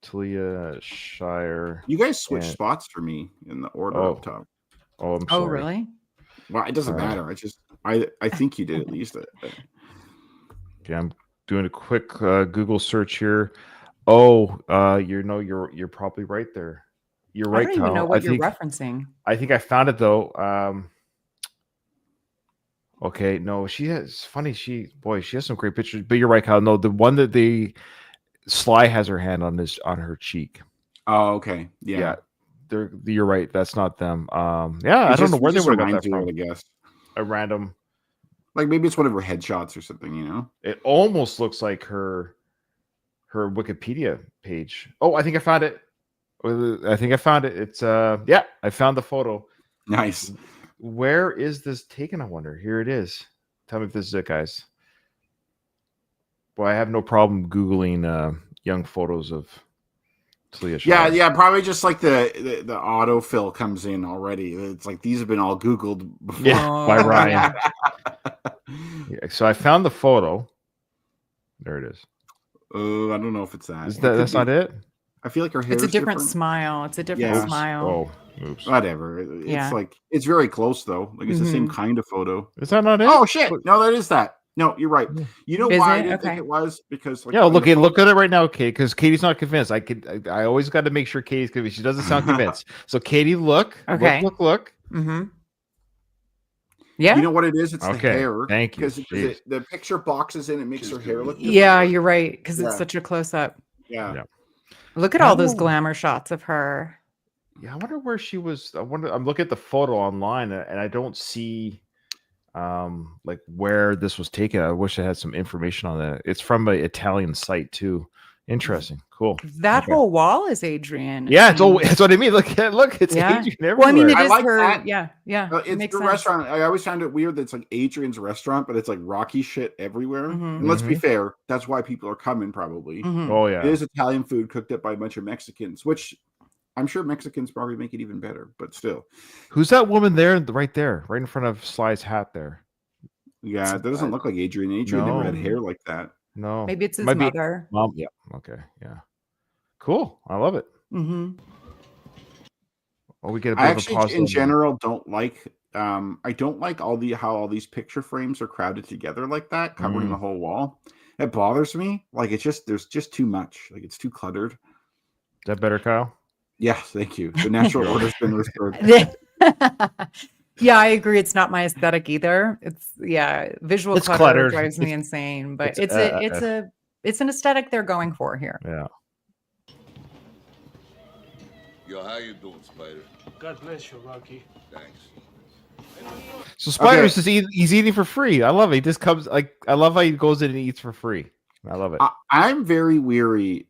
Talia Shire. You guys switched spots for me in the order up top. Oh, I'm sorry. Oh, really? Well, it doesn't matter. I think you did at least. Okay, I'm doing a quick Google search here. Oh, you're probably right there. You're right. I don't even know what you're referencing. I think I found it though. Okay, no, she has funny. She has some great pictures. But you're right, Kyle. No, the one that Sly has her hand on her cheek. Oh, okay, yeah. You're right. That's not them. Yeah, I don't know where they would have got that from. I guess A random, like maybe it's one of her headshots or something. You know, it almost looks like her Wikipedia page. Oh, I think I found it. It's I found the photo. Nice. Where is this taken? I wonder. Here it is. Tell me if this is it, guys. Boy, I have no problem Googling young photos of Talia Shire. Yeah, probably just like the autofill comes in already. It's like these have been all Googled before. Yeah, by Ryan. Yeah, so I found the photo. There it is. Oh, I don't know if it's that. That's not it? I feel like her hair. It's a different smile. It's a different smile. Oh, oops. Whatever. It's like it's very close though. Like it's the same kind of photo. Is that not it? Oh shit! No, that is that. No, you're right. You know why I didn't think it was? Because look at it right now, Kate. Because Katie's not convinced. I always got to make sure Katie's convinced. She doesn't sound convinced. So Katie, look. Okay. Look. Mm-hmm. Yeah. You know what it is? It's the hair. Thank you. Because the picture boxes in, it makes her hair look different. Yeah, you're right. Because it's such a close up. Yeah. Look at all those glamour shots of her. Yeah, I wonder where she was. I'm looking at the photo online and I don't see like where this was taken. I wish I had some information on that. It's from an Italian site too. Interesting. Cool. That whole wall is Adrian. Yeah, that's what I mean. Look, it's Adrian everywhere. Well, I mean, it is like her. That. Yeah. It's the restaurant. I always found it weird that it's like Adrian's restaurant, but it's like Rocky shit everywhere. Mm-hmm. And let's be fair, that's why people are coming probably. Mm-hmm. Oh, yeah. It is Italian food cooked up by a bunch of Mexicans, which I'm sure Mexicans probably make it even better, but still. Who's that woman there, right in front of Sly's hat there? Yeah, it doesn't look like Adrian. Adrian never had hair like that. No. Maybe it's his mother. Mom. Yeah. Okay. Yeah. Cool. I love it. Mm-hmm. Oh, we get a bit I of actually, a positive. in general, don't like. I don't like how all these picture frames are crowded together like that, covering the whole wall. It bothers me. Like there's just too much. Like it's too cluttered. Is that better, Kyle? Yeah, thank you. The natural order's been restored. Yeah, I agree. It's not my aesthetic either. It's visual clutter drives me insane. But it's an aesthetic they're going for here. Yeah. Yo, how you doing, Spider? God bless you, Rocky. Thanks. So Spider's he's eating for free. I love it. He just comes I love how he goes in and eats for free. I love it. I'm very wary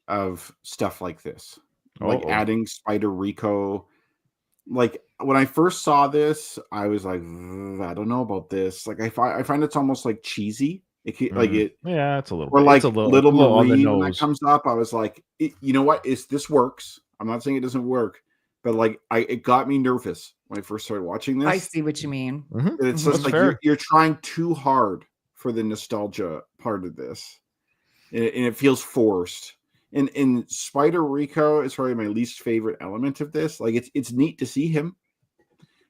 of stuff like this. Like adding Spider Rico. Like when I first saw this, I was like, I don't know about this. Like I find it's almost like cheesy. Yeah, it's a little. Or like a little on the Marie nose. when that comes up, I was like, you know what? This works. I'm not saying it doesn't work, but like it got me nervous when I first started watching this. I see what you mean. Mm-hmm. It's just like you're trying too hard for the nostalgia part of this, and it feels forced. And Spider Rico is probably my least favorite element of this. Like it's neat to see him,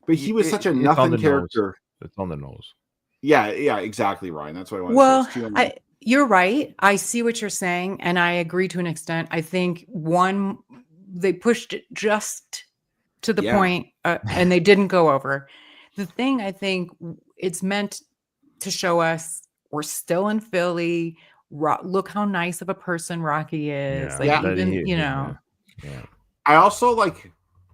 but he was such a nothing character. It's on the nose. Yeah, exactly, Ryan. That's what I want to say. Well, you're right. I see what you're saying, and I agree to an extent. I think they pushed it just to the point, and they didn't go over. The thing I think it's meant to show us we're still in Philly. Look how nice of a person Rocky is. I also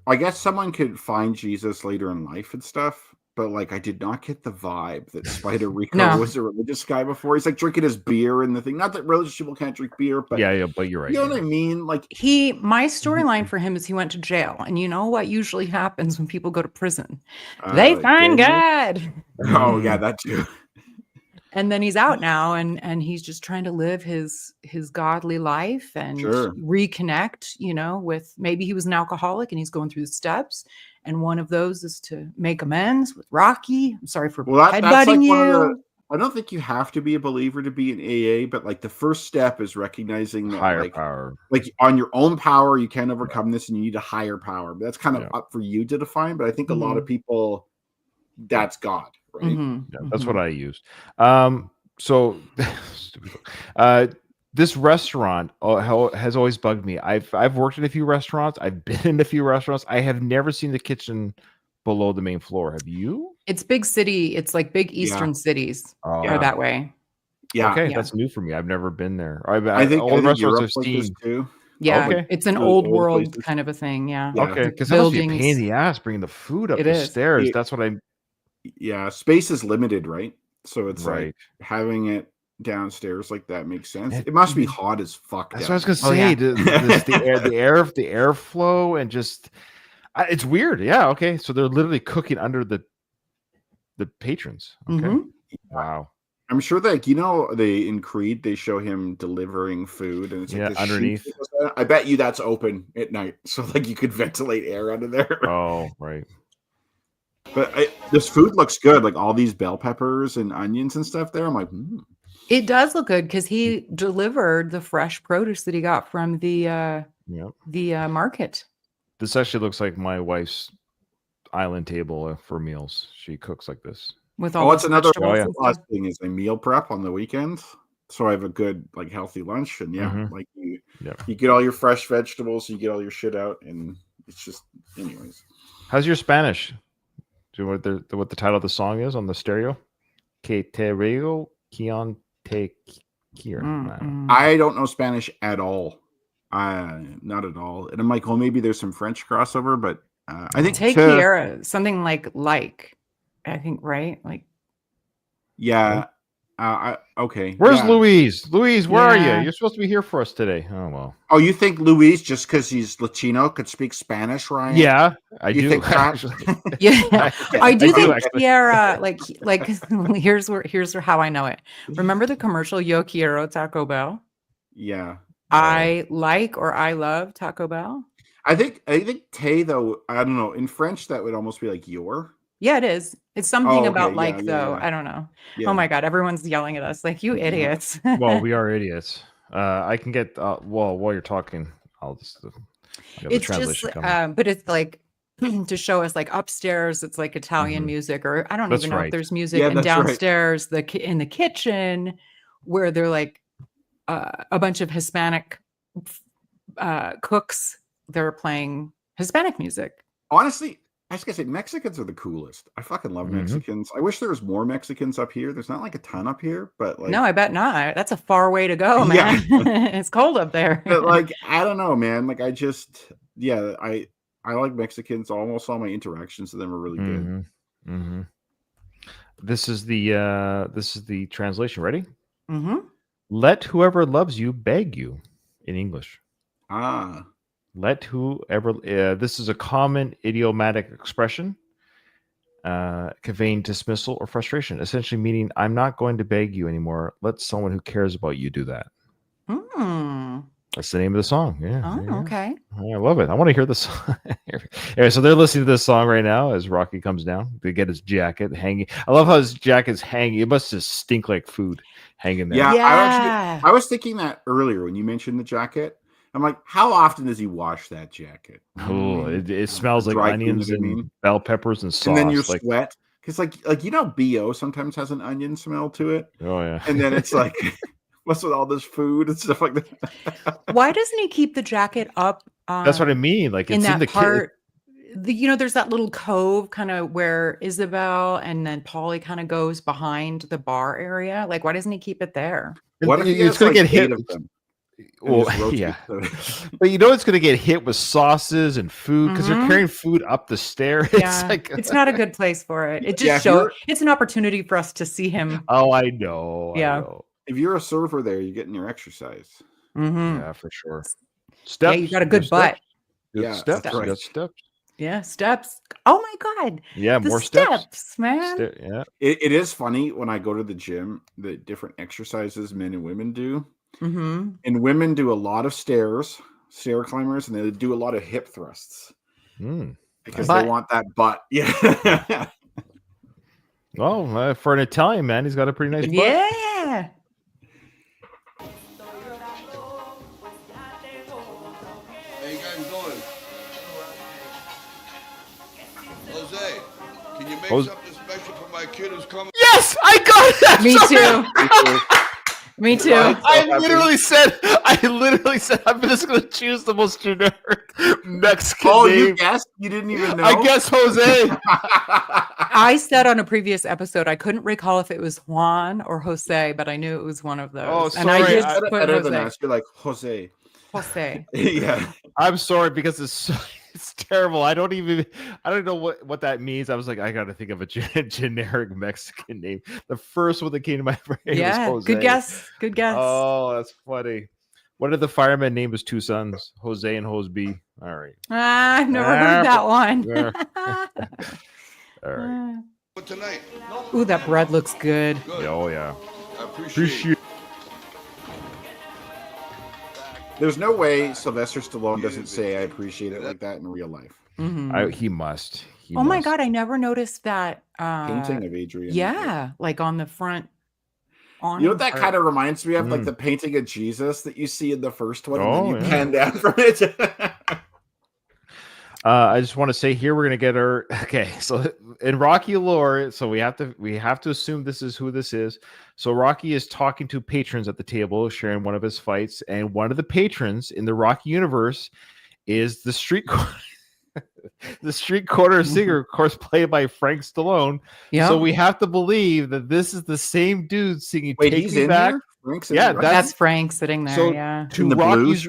I guess someone could find Jesus later in life and stuff, but I did not get the vibe that Spider Rico was a religious guy before. He's drinking his beer and the thing. Not that religious people can't drink beer, but but you're right. You know what I mean? My storyline for him is he went to jail, and you know what usually happens when people go to prison? They find God. Oh yeah, that too. And then he's out now, and he's just trying to live his godly life and Sure. reconnect, with, maybe he was an alcoholic and he's going through the steps. And one of those is to make amends with Rocky. I'm sorry for Well, that's like headbutting one of the. you. I don't think you have to be a believer to be in AA, but like the first step is recognizing that Higher power. like on your own power, you can't overcome this, and you need a higher power. But that's kind of up for you to define. But I think a lot of people, that's God, right? Yeah, that's what I used. So this restaurant has always bugged me. I've worked at a few restaurants. I've been in a few restaurants. I have never seen the kitchen below the main floor. Have you? It's big city. It's like big Eastern cities are that way. Yeah. Okay, that's new for me. I've never been there. I think all the restaurants Europe I've like this seen too. Yeah, Okay. it's an Really old old world places. kind of a thing. Yeah. Yeah. Okay, because that must be a pain in Buildings. the ass bringing the food up It the is. stairs. Yeah. That's what I'm. Yeah, space is limited, right? So it's Right. like having it downstairs like that makes sense. It must be hot as fuck. That's down what I was there. gonna say. yeah. The airflow and just it's weird. Yeah. Okay. So they're literally cooking under the patrons. Okay. Mhm. Wow. I'm sure that they in Creed they show him delivering food and it's like this chute underneath. that goes down. I bet you that's open at night, so like you could ventilate air out of there. Oh, right. But this food looks good, like all these bell peppers and onions and stuff there. I'm like, It does look good because he delivered the fresh produce that he got from the market. This actually looks like my wife's island table for meals. She cooks like this. With all what's those another vegetables and last stuff. thing is I meal prep on the weekends, so I have a good like healthy lunch, and like you get all your fresh vegetables, you get all your shit out, and it's just anyways. How's your Spanish? Do you know what the title of the song is on the stereo? Que te reo quien te quiere. I don't know Spanish at all. Not at all. And I'm like, well, maybe there's some French crossover, but I think Te quiere, something like, I think, right? Like, yeah. Okay. Where's Louise? Louise, where are Yeah. you? You're supposed to be here for us today. Oh well. Oh, you think Luis, just because he's Latino, could speak Spanish, Ryan? Yeah, I You do. think that? Actually. yeah, I do I do, think actually. Kiara, like here's how I know it. Remember the commercial Yo Quiero Taco Bell? Yeah. I love Taco Bell. I think Tay though, I don't know. In French, that would almost be like your. Yeah, it is. It's something okay. about Yeah, though. yeah. I don't know. Yeah. Oh my god, everyone's yelling at us like you idiots. Well, we are idiots. I can get while you're talking, I'll just I got the It's just translation coming. but it's like to show us like upstairs it's like Italian music, or I don't That's even know right. if there's music, Yeah, and that's right. downstairs in the kitchen where they're like a bunch of Hispanic cooks, they're playing Hispanic music. Honestly, I was gonna say Mexicans are the coolest. I fucking love Mexicans. I wish there was more Mexicans up here. There's not like a ton up here, but like No, I bet not. That's a far way to go, man. It's cold up there. but like I don't know, man. Like I like Mexicans. Almost all my interactions with them are really good. Mm-hmm. This is the translation. Ready? Mm-hmm. Let whoever loves you beg you, in English. Ah. Let whoever. This is a common idiomatic expression conveying dismissal or frustration, essentially meaning I'm not going to beg you anymore. Let someone who cares about you do that. That's the name of the song. Yeah. Oh, okay. I love it. I want to hear the song. Anyway, so they're listening to this song right now as Rocky comes down. They get his jacket hanging. I love how his jacket's hanging. It must just stink like food hanging there. Yeah. I was thinking that earlier when you mentioned the jacket. I'm like, how often does he wash that jacket? Oh, it smells like Dry onions clean, and bell peppers and sauce. And then your sweat. Because like BO sometimes has an onion smell to it. Oh yeah. And then it's like what's with all this food and stuff like that? Why doesn't he keep the jacket up? That's what I mean. Like it's in that the part. There's that little cove kind of where Isabel and then Paulie kind of goes behind the bar area. Like, why doesn't he keep it there? What if it's going to get hit? Well, yeah. But it's going to get hit with sauces and food because they're carrying food up the stair. Yeah, it's not a good place for it. It just it's an opportunity for us to see him. Oh, I know. Yeah. I know. If you're a surfer there, you're getting your exercise. Mm-hmm. Yeah, for sure. Steps. Yeah, you got a good butt. Good Yeah, steps. that's right. Got steps. Yeah, steps. Oh my God. Yeah, The more steps. man. Yeah. It is funny when I go to the gym, the different exercises men and women do. Mm-hmm. And women do a lot of stair climbers, and they do a lot of hip thrusts because they want that butt. Yeah. Well, for an Italian man, he's got a pretty nice butt. Yeah. How you guys doing? Jose, can you make something special for my kid who's coming? Yes, I got that. Me too. Me too. I literally said, I'm just going to choose the most generic Mexican name. You guessed? You didn't even know? I guess Jose. I said on a previous episode, I couldn't recall if it was Juan or Jose, but I knew it was one of those. Oh, and I did put better Jose. than us. You're like, Jose. Jose. Yeah. I'm sorry because it's terrible. I don't know what that means. I was like, I got to think of a generic Mexican name. The first one that came to my brain was Jose. Good guess. Good guess. Oh, that's funny. What did the fireman name his two sons? Jose and Jose B. All right. I've never heard that one. All right. But tonight. Ooh, that bread looks good. Oh, yeah. I appreciate it. There's no way Sylvester Stallone doesn't say I appreciate it like that in real life. Mm-hmm. He must. Oh my God, I never noticed that Painting of Adrian. Yeah, like on the front. You know what that kind of reminds me of? Like the painting of Jesus that you see in the first one, and then you pan down from it. I just want to say here we're gonna get our so in Rocky lore, so we have to assume this is who this is. So Rocky is talking to patrons at the table, sharing one of his fights, and one of the patrons in the Rocky universe is the street corner singer, of course, played by Frank Stallone. Yeah. So we have to believe that this is the same dude singing "Take Me Back." That's Frank sitting there. So yeah, to Rocky's.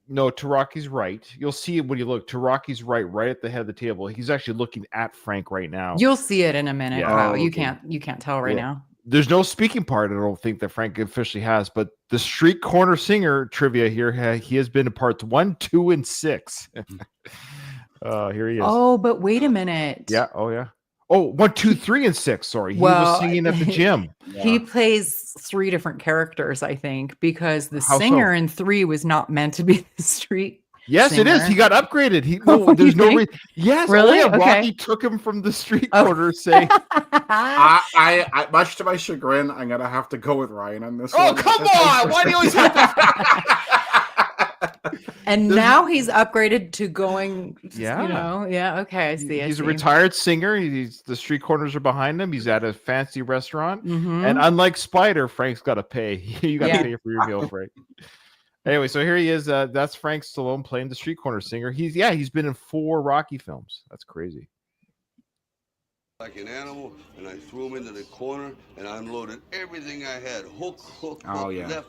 No, to Rocky's right. You'll see it when you look. To Rocky's right at the head of the table. He's actually looking at Frank right now. You'll see it in a minute. Yeah. Wow, you can't tell right now. There's no speaking part. I don't think that Frank officially has, but the street corner singer trivia here. He has been in parts 1, 2, and 6. Here he is. Oh, but wait a minute. Yeah. Oh, yeah. Oh, 1, 2, 3, and 6. Sorry, he was singing at the gym. He plays 3 different characters, I think, because the singer in 3 was not meant to be the street. Yes, singer. It is. He got upgraded. There's no reason. Yes, really. Okay. Rocky took him from the street corner. Saying, I much to my chagrin, I'm gonna have to go with Ryan on this. Oh, come on! Why do you always have to? And now he's upgraded to going. Okay, I see. He's a retired singer. The street corners are behind him. He's at a fancy restaurant, and unlike Spider, Frank's got to pay. You got to pay for your meal, Frank. Anyway, so here he is. That's Frank Stallone playing the street corner singer. He's been in 4 Rocky films. That's crazy. Like an animal, and I threw him into the corner, and I unloaded everything I had. Hook, left.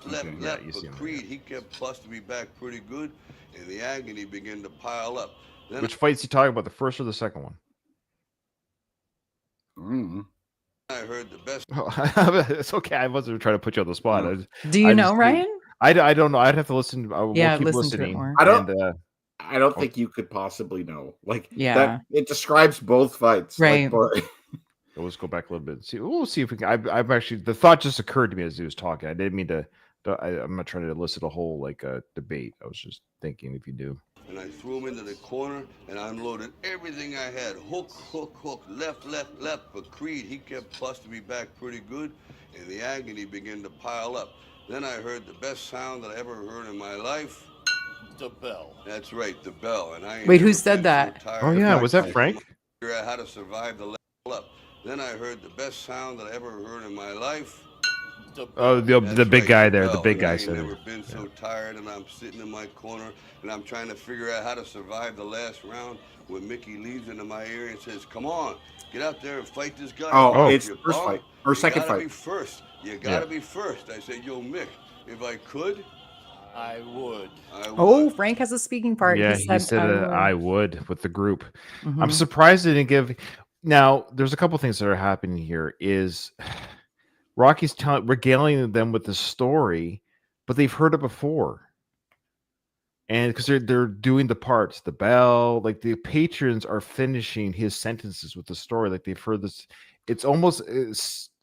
But Creed, he kept busting me back pretty good, and the agony began to pile up. Then Which fight's he talking about, the first or the second one? I heard the best. It's okay. I wasn't trying to put you on the spot. Do you know, Ryan? I don't know. I'd have to listen. We'll keep listen listening. to it more. I don't think you could possibly know. It describes both fights. Right. Let's go back a little bit. We'll see if we can. I've actually, the thought just occurred to me as he was talking. I didn't mean to. I'm not trying to elicit a whole debate. I was just thinking if you do. And I threw him into the corner, and I unloaded everything I had. Hook, left. But Creed, he kept busting me back pretty good, and the agony began to pile up. Then I heard the best sound that I ever heard in my life. The bell. That's right, the bell. And wait, who said that? Oh yeah, was that Frank? Figure out how to survive the level up. Then I heard the best sound that I ever heard in my life. The big guy there. The big guy said it. I've never been so tired, and I'm sitting in my corner, and I'm trying to figure out how to survive the last round. When Mickey leads into my ear and says, "Come on, get out there and fight this guy." Oh, it's the first fight or second fight. You gotta be first. I said, "Yo, Mick, if I could, I would." Oh, Frank has a speaking part. Yeah, he said I would with the group. I'm surprised they didn't give. Now, there's a couple things that are happening here. Is Rocky's regaling them with the story, but they've heard it before. and because they're doing the parts, the bell, like the patrons are finishing his sentences with the story, like they've heard this. It's almost,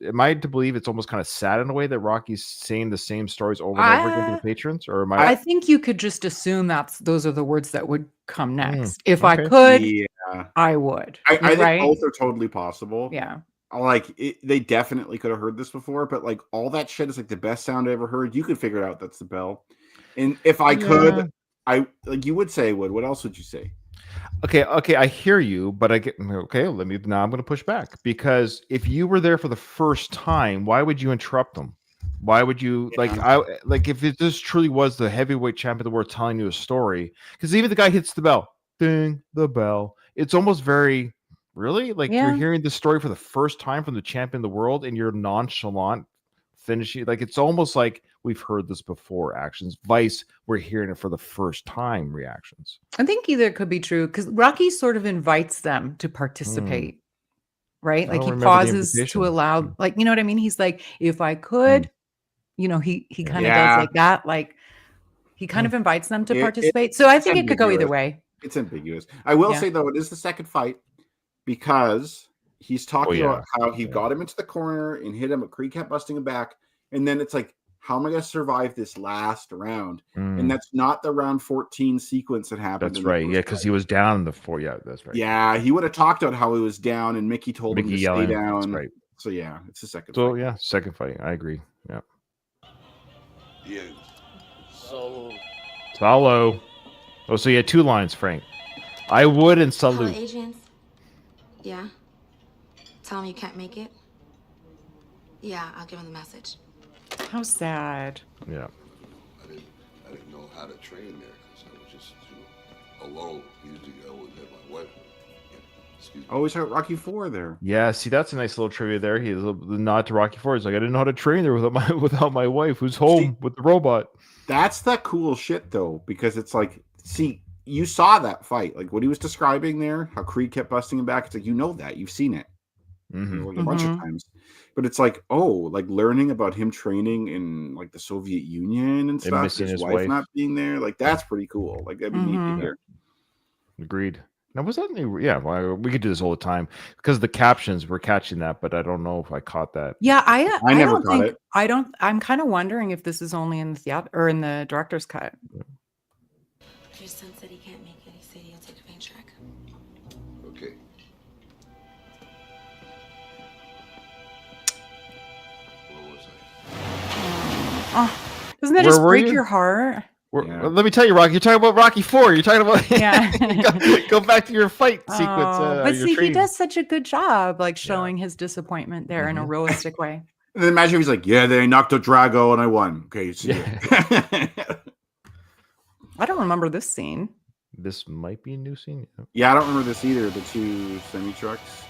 am I to believe it's almost kind of sad in a way that Rocky's saying the same stories over and over again to the patrons, or am I think you could just assume those are the words that would come next. If I okay. could, Yeah, I would. I think right? both are totally possible. Yeah. Like they definitely could have heard this before, but like all that shit is like the best sound I ever heard. You could figure out that's the bell. And if I could, I like you would say, what else would you say? Okay, I hear you, but now I'm going to push back, because if you were there for the first time, why would you interrupt them? Why would you if it just truly was the heavyweight champion of the world telling you a story? Because even the guy hits the bell, ding, the bell. It's almost very really like you're hearing the story for the first time from the champion of the world, and you're nonchalant finishing. Like it's almost like we've heard this before. Actions. Vice, we're hearing it for the first time. Reactions. I think either could be true, because Rocky sort of invites them to participate, right? Like he pauses to allow, like, you know what I mean? He's like, if I could, he kind of does like that. Like he kind of invites them to participate. So I think it could go either way. It's ambiguous. I will say though, it is the second fight, because he's talking about how he got him into the corner and hit him, but Creed kept busting him back. And then it's like, how am I going to survive this last round? And that's not the round 14 sequence that happened. That's right. Yeah, because he was down in the 4. Yeah, that's right. Yeah, he would have talked about how he was down, and Mickey told him to stay down. That's right. So yeah, it's the second fight. So yeah, second fight. I agree. Yeah. Yeah. Solo. Oh, so you had 2 lines, Frank. I would and salute. Hello, agents. Yeah. Tell him you can't make it. Yeah, I'll give him the message. How sad. Yeah. I didn't know how to train there, because I was just alone. Usually I would have my wife. Excuse me. Oh, we saw Rocky 4 there. Yeah, see, that's a nice little trivia there. He's the nod to Rocky 4. He's like, I didn't know how to train there without my wife, who's home with the robot. That's the cool shit though, because it's like, see, you saw that fight, like what he was describing there, how Creed kept busting him back. It's like, that you've seen it a bunch of times, but it's like, like learning about him training in like the Soviet Union and stuff, his wife not being there, like that's pretty cool. Like that'd be neat to hear. Agreed. Now, was that new? Yeah, well, we could do this all the time because the captions were catching that, but I don't know if I caught that. Yeah, I never caught it. I'm kind of wondering if this is only in the theater or in the director's cut. Your son said he can't make it. He said he'll take a paint track. Okay. Where was I? Doesn't that just break your heart? Let me tell you, Rocky. You're talking about Rocky 4. You're talking about go back to your fight sequence. But see, he does such a good job, like showing his disappointment there in a realistic way. And then imagine if he's like, they knocked out Drago and I won. Okay, see I don't remember this scene. This might be a new scene. Yeah, I don't remember this either. The 2 semi trucks.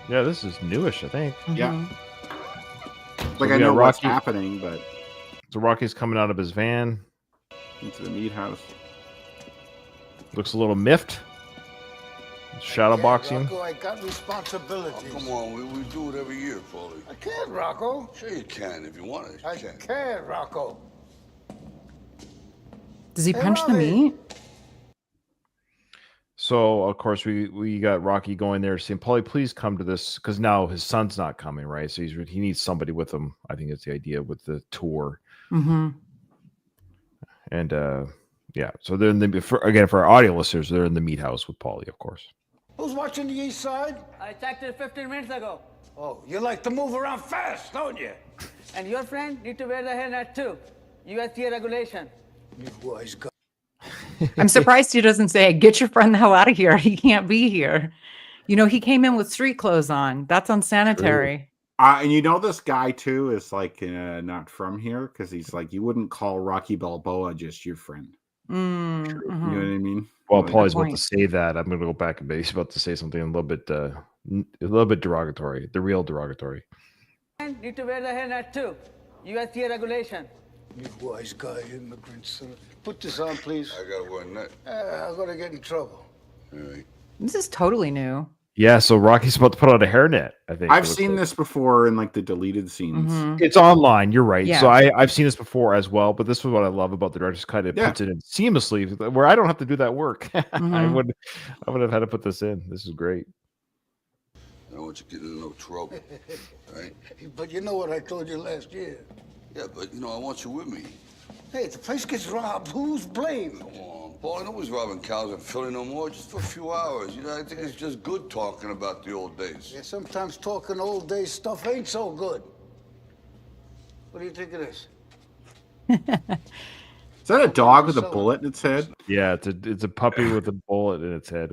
Yeah, this is newish, I think. Yeah. Like, I know what's happening, but... So Rocky's coming out of his van. Into the meat house. Looks a little miffed. Shadow boxing. Rocco, I got responsibilities. Oh, come on, we do it every year, Paulie. I can't, Rocco. Sure you can if you want it. I can't, Rocco. Does he punch the meat? So, of course, we got Rocky going there saying, Paulie, please come to this, because now his son's not coming, right? So he needs somebody with him. I think it's the idea with the tour. Mm-hmm. And, so they're in for our audio listeners, they're in the meat house with Paulie, of course. Who's watching the east side? I checked it 15 minutes ago. Oh, you like to move around fast, don't you? And your friend need to wear the hairnet too. USDA regulation. You boys got... I'm surprised he doesn't say, get your friend the hell out of here. He can't be here. He came in with street clothes on. That's unsanitary. And this guy, too, is like not from here, because he's like, you wouldn't call Rocky Balboa just your friend. Mm-hmm. You know what I mean? Well, Paulie's about to say that. I'm going to go back and he's about to say something a little bit derogatory, the real derogatory. And need to wear the hairnet too. USDA regulation. You wise guy, immigrants. Put this on, please. I got one net. I'm going to get in trouble. All right. This is totally new. Yeah, so Rocky's about to put on a hairnet, I think. I've seen this before in like the deleted scenes. It's online, you're right. Yeah. So I've seen this before as well, but this is what I love about the director's cut. It puts it in seamlessly where I don't have to do that work. I would have had to put this in. This is great. I don't want you getting in no trouble, right? But you know what I told you last year. Yeah, but I want you with me. Hey, if the place gets robbed, who's blamed? Come on, Paul. Nobody's robbing cows in Philly no more. Just for a few hours. I think it's just good talking about the old days. Yeah, sometimes talking old days stuff ain't so good. What do you think of this? Is that a dog with a bullet in its head? Yeah, it's a puppy with a bullet in its head.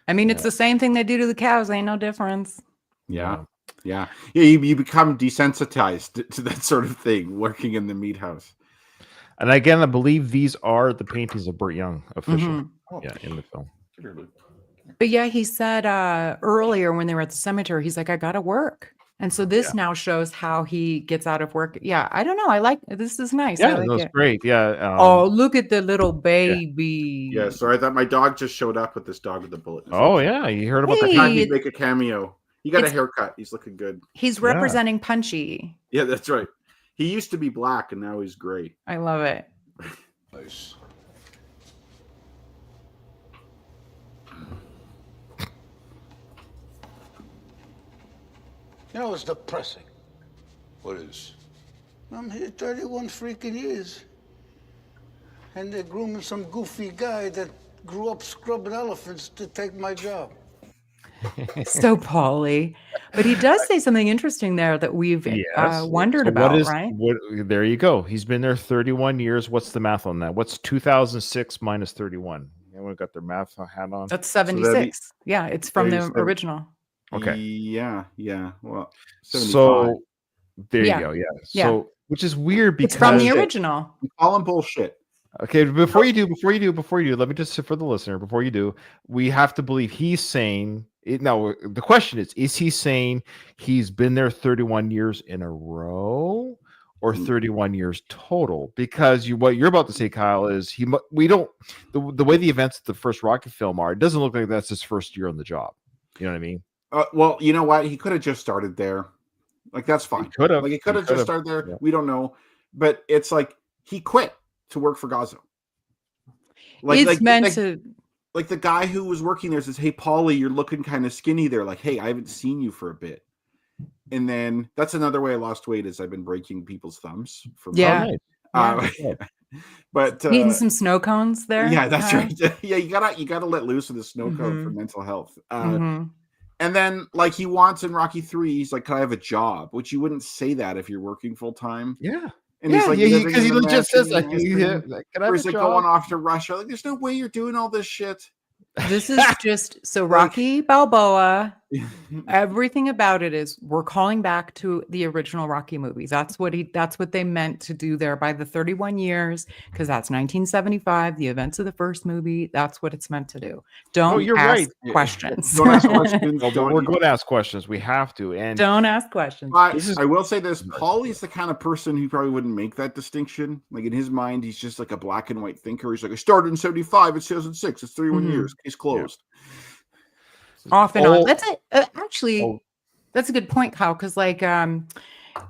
I mean, it's the same thing they do to the cows. Ain't no difference. Yeah. You become desensitized to that sort of thing working in the meat house. And again, I believe these are the paintings of Burt Young officially. Yeah, in the film. But yeah, he said earlier when they were at the cemetery, he's like, I gotta work. And so this now shows how he gets out of work. Yeah, I don't know. I like this is nice. Yeah, I like that's it. great. Yeah. Oh, look at the little baby. Yeah, sorry, I thought my dog just showed up with this dog with the bullet. Oh yeah, you heard about the that? time he'd make a cameo. He got a haircut. He's looking good. He's representing Punchy. Yeah, that's right. He used to be black and now he's gray. I love it. Nice. You know, it's depressing. What is? I'm here 31 freaking years. And they're grooming some goofy guy that grew up scrubbing elephants to take my job. So Pauly. But he does say something interesting there that we've wondered about, right? There you go. He's been there 31 years. What's the math on that? What's 2006 minus 31? Anyone got their math hat on? That's 76. Yeah, it's from the original. Okay. Yeah. Well, 75. So there you go. Yeah. So which is weird because it's from the original. We call him bullshit. Okay, before you do, let me just for the listener, before you do, we have to believe he's saying it. Now, the question is he saying he's been there 31 years in a row or 31 years total? Because what you're about to say, Kyle, is the way the events of the first Rocky film are, it doesn't look like that's his first year on the job. You know what I mean? Well, you know what? He could have just started there. Like, that's fine. He could have. Like, he could have just started there. Yeah. We don't know. But it's like he quit to work for Gazzo. Like the guy who was working there says, "Hey, Paulie, you're looking kind of skinny there." Like, "Hey, I haven't seen you for a bit." And then that's another way I lost weight is I've been breaking people's thumbs. But eating some snow cones there. Yeah, that's right. Yeah, you gotta let loose with the snow cone for mental health. And then like he wants in Rocky 3, he's like, "Can I have a job?" Which you wouldn't say that if you're working full time. Yeah. And he's like, because he just says that. He's like going off to Russia. Like, there's no way you're doing all this shit. This is just so Rocky Balboa. Everything about it is we're calling back to the original Rocky movies. That's what they meant to do there by the 31 years, because that's 1975, the events of the first movie. That's what it's meant to do. Don't ask questions. Don't ask questions. We're going to ask questions. We have to. And don't ask questions. I will say this: Paulie's the kind of person who probably wouldn't make that distinction. Like in his mind, he's just like a black and white thinker. He's like, I started in 75, it's 2006, it's 31 years. Case closed. Off and on. That's it. Actually, that's a good point, Kyle. Because like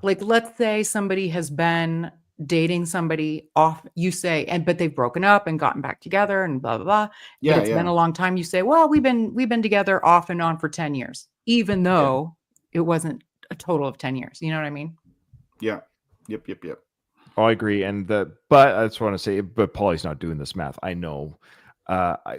let's say somebody has been dating somebody off. You say, but they've broken up and gotten back together and blah blah blah. Yeah, it's been a long time. You say, well, we've been together off and on for 10 years, even though it wasn't a total of 10 years. You know what I mean? Yeah. Yep. Oh, I agree. But I just want to say, but Paulie's not doing this math. I know.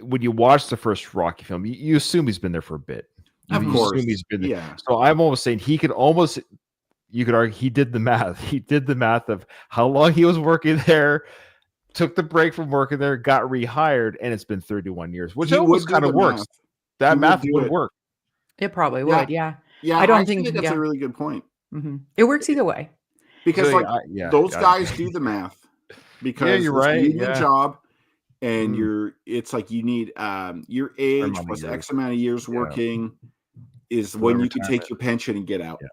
When you watch the first Rocky film, you assume he's been there for a bit. Of course, assume he's been there. Yeah. So I'm almost saying you could argue he did the math. He did the math of how long he was working there, took the break from working there, got rehired, and it's been 31 years, which almost kind of works. That math would work. It probably would. Yeah. I don't think that's a really good point. Mm-hmm. It works either way. Because those guys do the math. Because you're right. You need a job. And it's like you need your age plus X amount of years working is when you can take your pension and get out. Yeah.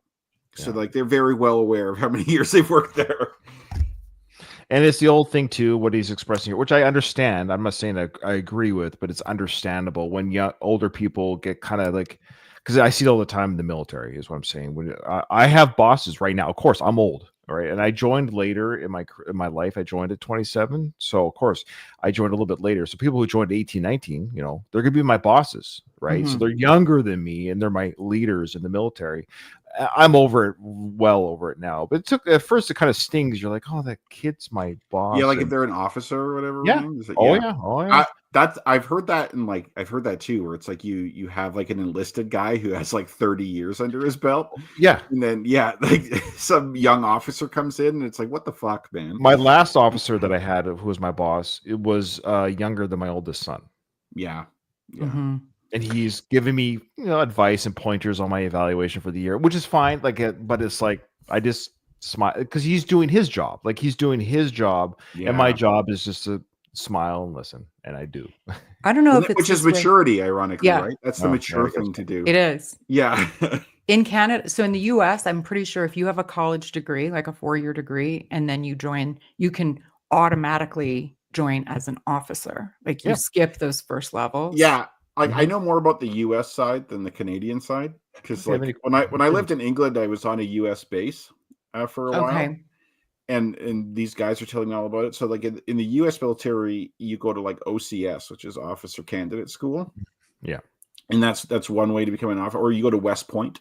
So like they're very well aware of how many years they've worked there. And it's the old thing too, what he's expressing here, which I understand. I'm not saying that I agree with, but it's understandable when older people get kind of like because I see it all the time in the military. Is what I'm saying. When I have bosses right now, of course, I'm old, right? And I joined later in my life. I joined at 27, so of course I joined a little bit later. So people who joined at 18, 19, they're gonna be my bosses, right? So they're younger than me, and they're my leaders in the military. I'm over it, well over it now. But it took at first it kind of stings. You're like, oh, that kid's my boss. Yeah, like if they're an officer or whatever. Yeah. Oh yeah. I've heard that, and like I've heard that too, where it's like you have like an enlisted guy who has like 30 years under his belt. Yeah. And then like some young officer comes in, and it's like, what the fuck, man? My last officer that I had, who was my boss, it was younger than my oldest son. Yeah. And he's giving me advice and pointers on my evaluation for the year, which is fine. But it's like I just smile because he's doing his job. Like he's doing his job, and my job is just to smile and listen, and I do. I don't know if it's which is maturity, ironically, right? That's the mature yeah, thing to do. It is. Yeah. In Canada, so in the US, I'm pretty sure if you have a college degree, like a 4-year degree, and then you join, you can automatically join as an officer. Like you skip those first levels. Yeah. Like I know more about the US side than the Canadian side, because like when I lived in England, I was on a US base for a while. And these guys are telling me all about it. So like in the US military, you go to like OCS, which is Officer Candidate School. Yeah. And that's one way to become an officer, or you go to West Point.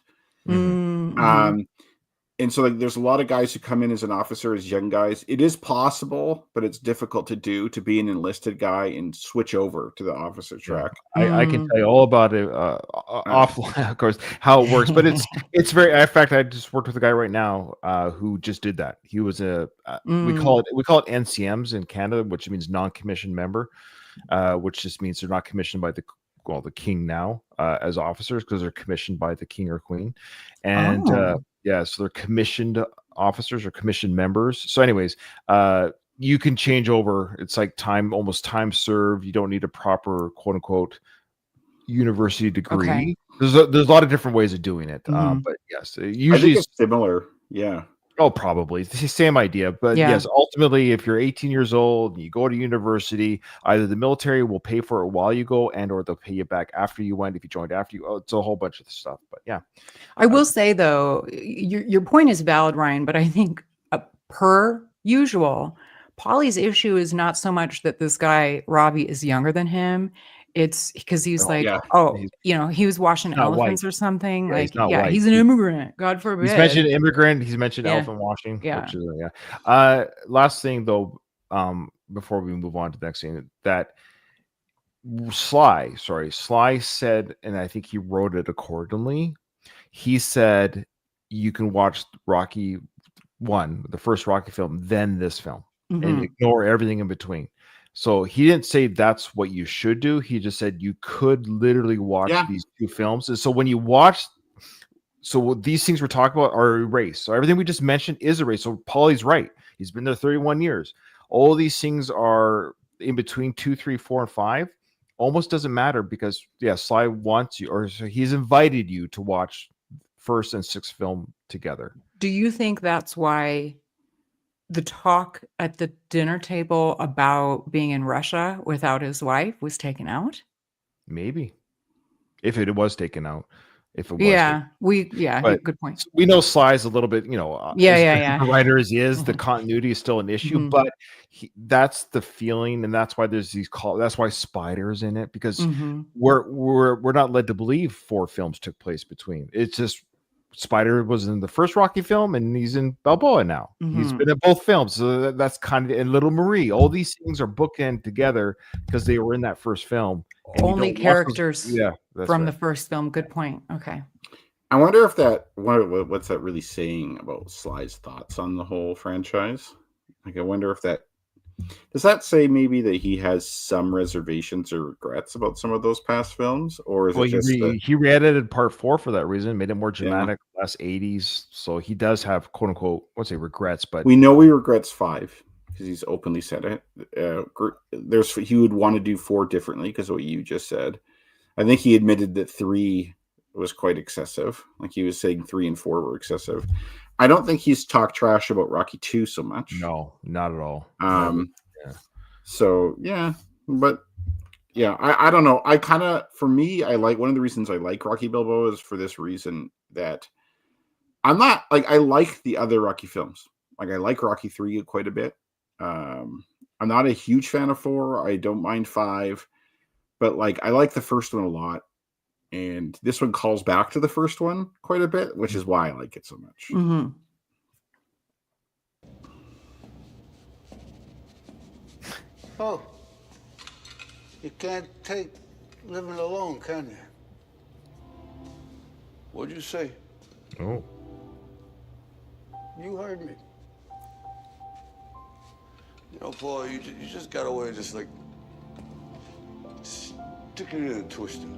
And so like there's a lot of guys who come in as an officer as young guys. It is possible, but it's difficult to do, to be an enlisted guy and switch over to the officer track. I can tell you all about it offline, of course, how it works. But it's very. In fact, I just worked with a guy right now who just did that. He was we call it NCMs in Canada, which means non-commissioned member, which just means they're not commissioned by the king now as officers, because they're commissioned by the king or queen, and so they're commissioned officers or commissioned members. So anyways, you can change over. It's like almost time served. You don't need a proper quote unquote university degree. There's a lot of different ways of doing it. But yes, usually I think it's similar. Yeah. Oh, probably it's the same idea. But yes, ultimately, if you're 18 years old and you go to university, either the military will pay for it while you go, or they'll pay you back after you went if you joined after you. Oh, it's a whole bunch of stuff. But yeah, I will say though, your point is valid, Ryan. But I think per usual, Polly's issue is not so much that this guy Robbie is younger than him. It's because he's he was washing elephants or something. He's an immigrant. God forbid. He's mentioned immigrant. He's mentioned elephant washing. Yeah. Which is, last thing though, before we move on to the next thing, that Sly said, and I think he wrote it accordingly. He said you can watch Rocky 1, the first Rocky film, then this film, and ignore everything in between. So he didn't say that's what you should do. He just said you could literally watch these two films. And so when you watch, these things we're talking about are erased. So everything we just mentioned is erased. So Paulie's right. He's been there 31 years. All these things are in between 2, 3, 4, and 5. Almost doesn't matter because Sly wants you, or he's invited you to watch first and sixth film together. Do you think that's why the talk at the dinner table about being in Russia without his wife was taken out? Maybe. If it was taken out. If it was. Good point. We know Sly's a little bit, the writer as he is, the continuity is still an issue, but that's the feeling, and that's why there's that's why Spider's in it, because we're not led to believe 4 films took place between. It's just Spider was in the first Rocky film, and he's in Balboa now. He's been in both films, so that's kind of. And Little Marie, all these things are bookend together because they were in that first film. Only characters from the first film. Good point. Okay. I wonder if what's that really saying about Sly's thoughts on the whole franchise? Like, I wonder if does that say maybe that he has some reservations or regrets about some of those past films, or is it just he re-edited part 4 for that reason, made it more dramatic, less 80s. So he does have quote unquote, I won't say regrets, but we know he regrets 5 because he's openly said it. He would want to do 4 differently because of what you just said. I think he admitted that 3 was quite excessive. Like he was saying 3 and 4 were excessive. I don't think he's talked trash about Rocky 2 so much. No, not at all. So but Yeah, I don't know. I kind of, for me, I like, one of the reasons I like Rocky Balboa is for this reason, that I'm not like, I like the other Rocky films. Like I like Rocky 3 quite a bit. I'm not a huge fan of 4. I don't mind 5, but like I like the first one a lot. And this one calls back to the first one quite a bit, which is why I like it so much. Mm-hmm. Oh, you can't take living alone, can you? What'd you say? Oh. You heard me. You know, Paul, you just got away just like sticking it and twisting.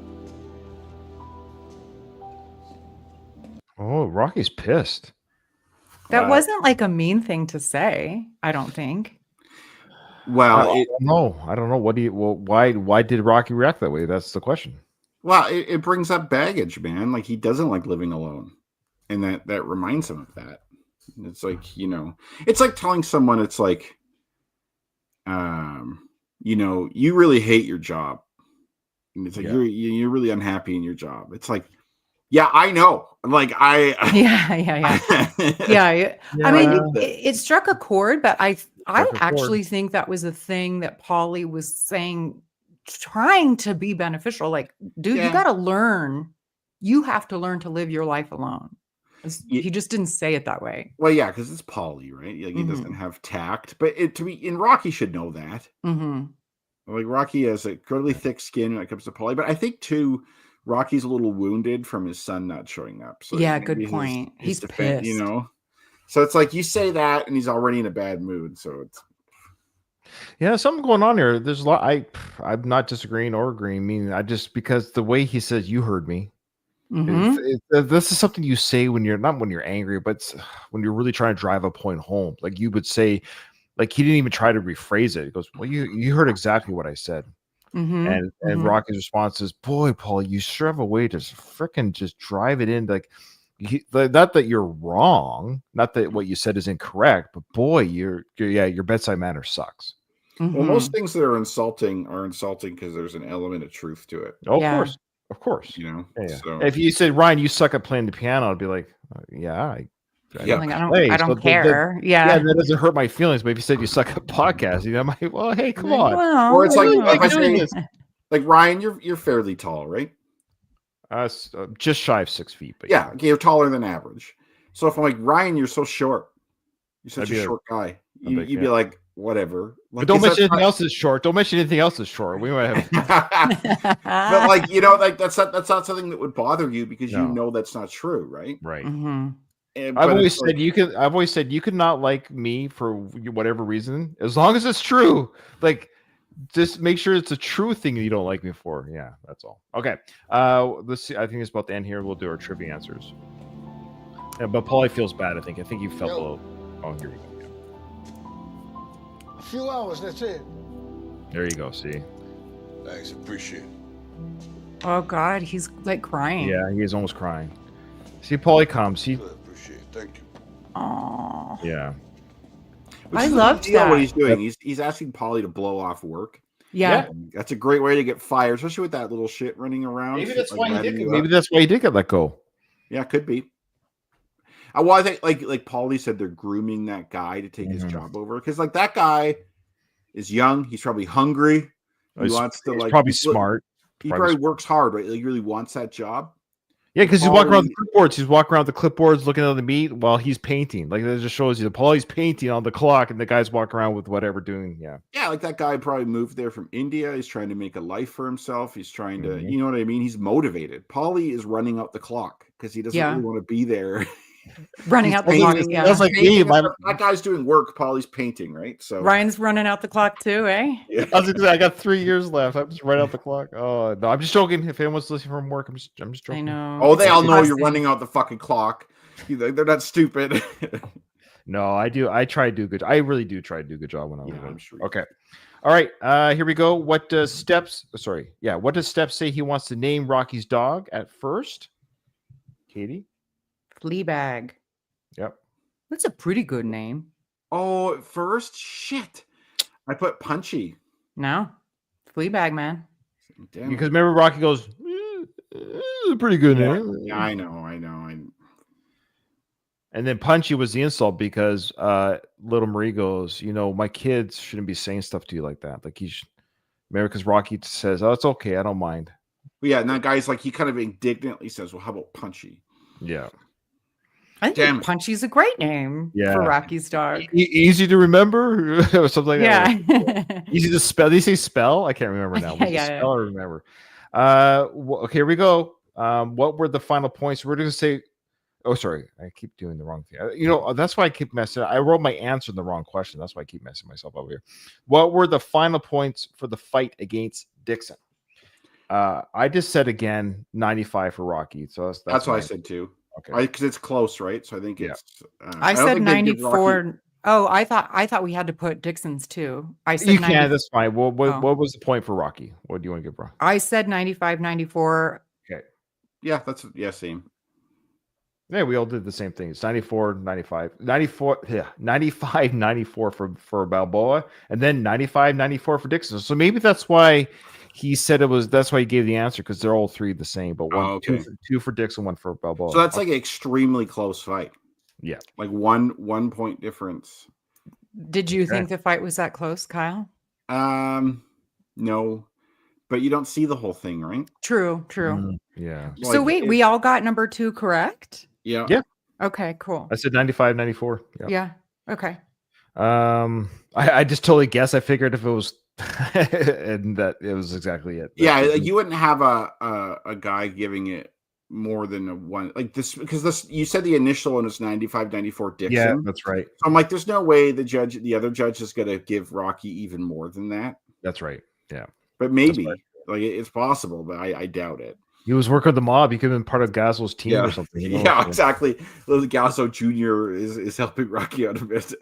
Oh, Rocky's pissed. That wasn't like a mean thing to say, I don't think. Well, I don't know. Why did Rocky react that way? That's the question. Well, it brings up baggage, man. Like he doesn't like living alone, and that reminds him of that. It's like, you know, it's like telling someone, it's like, you know, you really hate your job, and it's like you're really unhappy in your job. It's like, yeah, I know. Like yeah. I mean, it struck a chord, but I actually think that was a thing that Paulie was saying, trying to be beneficial. Like, dude, you got to learn. You have to learn to live your life alone. He just didn't say it that way. Well, yeah, because it's Paulie, right? Like he doesn't have tact, but to me, in Rocky should know that. Mm-hmm. Like Rocky has a really thick skin when it comes to Paulie, but I think too, Rocky's a little wounded from his son not showing up. So yeah, good point. He's pissed. You know, so it's like you say that, and he's already in a bad mood. So it's something going on here. There's a lot. I'm not disagreeing or agreeing. I mean, I just, because the way he says "you heard me," this is something you say when you're not, when you're angry, but when you're really trying to drive a point home. Like you would say, like he didn't even try to rephrase it. He goes, "Well, you heard exactly what I said." And Rocky's response is, "Boy, Paul, you sure have a way to freaking just drive it in. Like, not that you're wrong, not that what you said is incorrect, but boy, your bedside manner sucks." Well, most things that are insulting because there's an element of truth to it. Oh, of course. You know, so if you said, "Ryan, you suck at playing the piano," I'd be like, I don't care. That doesn't hurt my feelings. But if you said you suck at podcasting, I'm like, well, hey, come on. Well, or it's like I say, like Ryan, you're fairly tall, right? Just shy of 6 feet, but okay, you're taller than average. So if I'm like, Ryan, you're so short, you're such a short guy, you'd be like, whatever. Like, but don't mention anything else is short. Don't mention anything else is short. We might have. But like, you know, like that's not something that would bother you because you know that's not true, right? Right. Mm-hmm. I've always said you could not like me for whatever reason, as long as it's true. Like, just make sure it's a true thing you don't like me for. Yeah, that's all. Okay. Let's see. I think it's about the end here. We'll do our trivia answers. Yeah, but Paulie feels bad. I think you felt a little. Oh, here we go. A few hours, that's it. There you go. See. Thanks, appreciate it. Oh God, he's like crying. Yeah, he is almost crying. See, Paulie comes. Appreciate it. Thank you. Oh. Yeah. I loved that. What he's doing. He's asking Paulie to blow off work. Yeah. That's a great way to get fired, especially with that little shit running around. Maybe that's why he did get let go. Yeah, could be. Well, I think like Paulie said, they're grooming that guy to take his job over, because like that guy is young. He's probably hungry. He wants to, like, probably smart. He probably works hard, right? Like he really wants that job. Yeah, because he's walking around the clipboards. He's walking around the clipboards looking at the meat while he's painting. Like, that just shows you that Paulie's painting on the clock and the guy's walking around with whatever doing. Yeah. Yeah, like that guy probably moved there from India. He's trying to make a life for himself. He's trying to, you know what I mean? He's motivated. Paulie is running out the clock because he doesn't really want to be there. Running out the clock. Yeah. That's like me. That guy's doing work. Paulie's painting, right? So Ryan's running out the clock too, eh? Yeah. I got 3 years left. I'm just right out the clock. Oh no, I'm just joking. If anyone's listening from work, I'm just joking. I know. Oh, they all know you're running out the fucking clock. They're not stupid. No, I do. I try to do good. I really do try to do a good job when I'm sure. Okay. All right. Here we go. What does Steps say he wants to name Rocky's dog at first? Katie? Fleabag. Yep. That's a pretty good name. Oh, at first? Shit. I put Punchy. No. Fleabag, man. Damn Because it. remember, Rocky goes, pretty good Yeah, name. yeah, I know. And then Punchy was the insult because little Marie goes, my kids shouldn't be saying stuff to you like that. Like remember, because Rocky says, "Oh, it's okay, I don't mind." Yeah, and that guy's like, he kind of indignantly says, "Well, how about Punchy?" Yeah. I think Punchy's a great name for Rocky's dog. Easy to remember or something like that. Yeah. Easy to spell. Did he say spell? I can't remember now. Yeah. Spell or remember. Okay, here we go. What were the final points? We're going to say. Oh, sorry. I keep doing the wrong thing. That's why I keep messing up. I wrote my answer in the wrong question. That's why I keep messing myself up here. What were the final points for the fight against Dixon? I just said again 95 for Rocky. So that's what I said too. Okay. Because it's close, right? So I think it's. I said 94. Oh, I thought we had to put Dixon's too. I said you can. That's fine. What was the point for Rocky? What do you want to give Rocky? I said 95, 94. Okay. Yeah, same. Yeah, we all did the same thing. It's 94, 95, 94, 95, 94 for Balboa, and then 95, 94 for Dixon. So maybe that's why he said that's why he gave the answer, because they're all three the same, but two for Dixon, one for Balboa. So that's like an extremely close fight. Yeah. Like one point difference. Did you think the fight was that close, Kyle? No. But you don't see the whole thing, right? True. Yeah. So wait, we all got number 2 correct? Yeah. Okay, cool. I said 95, 94. Yeah. Okay. I just totally guessed. I figured if it was and that it was exactly it. You wouldn't have a guy giving it more than a one like this, because you said the initial one was 95, 94 Dixon. Yeah, that's right. So I'm like, there's no way the other judge is gonna give Rocky even more than that. That's right. Yeah. But maybe like it's possible, but I doubt it. He was working with the mob. He could have been part of Gazzo's team or something. Yeah, exactly. Little Gazzo Jr. is helping Rocky out a bit.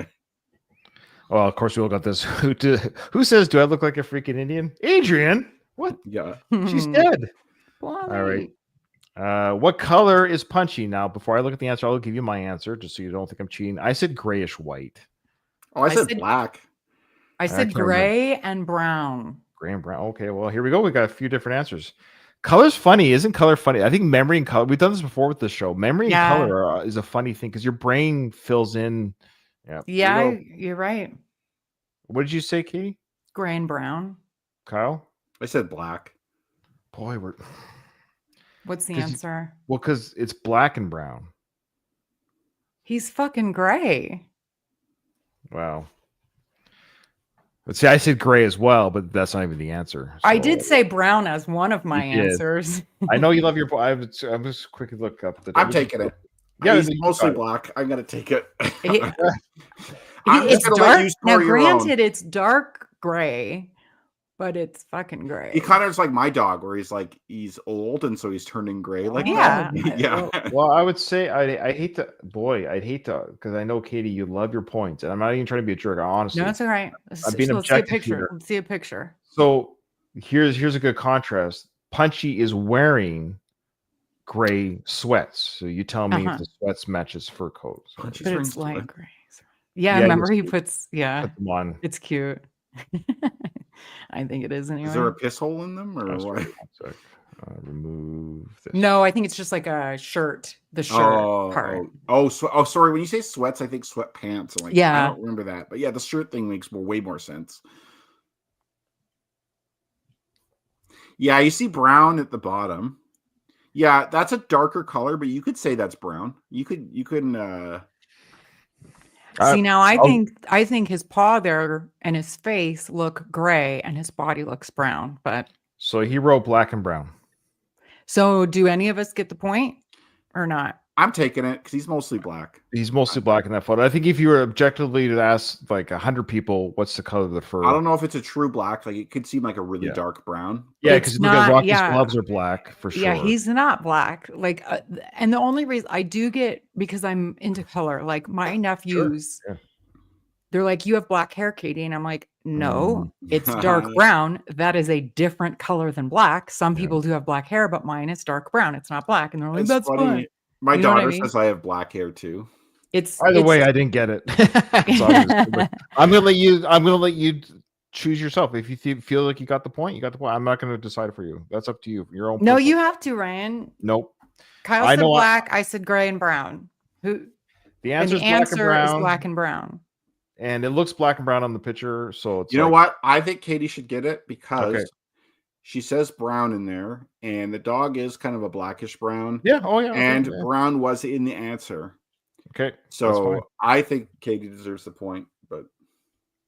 Well, of course, we all got this. Who says, do I look like a freaking Indian? Adrian? What? Yeah. She's dead. Why? All right. What color is Punchy? Now, before I look at the answer, I'll give you my answer, just so you don't think I'm cheating. I said grayish white. Oh, I said black. I said gray and brown. Gray and brown. Okay, well, here we go. We got a few different answers. Color's funny. Isn't color funny? I think memory and color, we've done this before with the show. Memory and color is a funny thing because your brain fills in. Yeah, you're right. What did you say, Katie? Gray and brown. Kyle? I said black. Boy, what's the answer? Well, because it's black and brown. He's fucking gray. Wow. Let's see, I said gray as well, but that's not even the answer. So. I did say brown as one of my answers. I know you love your. I'm just quickly look up the. I'm taking it. Yeah, he's mostly black. I'm gonna take it. It's dark. Now, granted, it's dark gray, but it's fucking gray. He kind of is like my dog, where he's old, and so he's turning gray. Like yeah. Well, I would say I'd hate to, because I know Katie, you love your points, and I'm not even trying to be a jerk. Honestly, no, that's all right. I'm being objective here. Let's see a picture. So here's a good contrast. Punchy is wearing gray sweats. So you tell me if the sweats match his fur coat. So. But it's light gray. Yeah, remember he puts put them on. It's cute. I think it is anyway. Is there a piss hole in them or what? Remove this. No, I think it's just like a shirt. The shirt part. Sorry. When you say sweats, I think sweatpants. I'm like, I don't remember that. But yeah, the shirt thing makes way more sense. Yeah, you see brown at the bottom. Yeah, that's a darker color, but you could say that's brown. You couldn't. See, now I think his paw there and his face look gray and his body looks brown, but so he wrote black and brown. So do any of us get the point or not? I'm taking it because he's mostly black. He's mostly black in that photo. I think if you were objectively to ask like 100 people, what's the color of the fur? I don't know if it's a true black. Like it could seem like a really dark brown. Yeah, because Rocky's gloves are black for sure. Yeah, he's not black. Like, and the only reason I do get, because I'm into color, like my nephews, they're like, "You have black hair, Katie," and I'm like, "No, it's dark brown. That is a different color than black. Some people do have black hair, but mine is dark brown. It's not black." And they're like, "That's funny." My daughter says I have black hair too. Either way, I didn't get it. I'm gonna let you choose yourself. If you feel like you got the point, you got the point. I'm not going to decide for you. That's up to you. Your own. No, personal- you have to, Ryan. Nope. Kyle I said know black. I said gray and brown. Who? The And answer the is black and answer is brown, black and brown. and it looks black and brown on the picture. So it's You know what? I think Katie should get it because Okay. she says brown in there, and the dog is kind of a blackish brown. Yeah. Oh yeah. Okay, And yeah. brown was in the answer. Okay. That's fine. So I think Katie deserves the point, but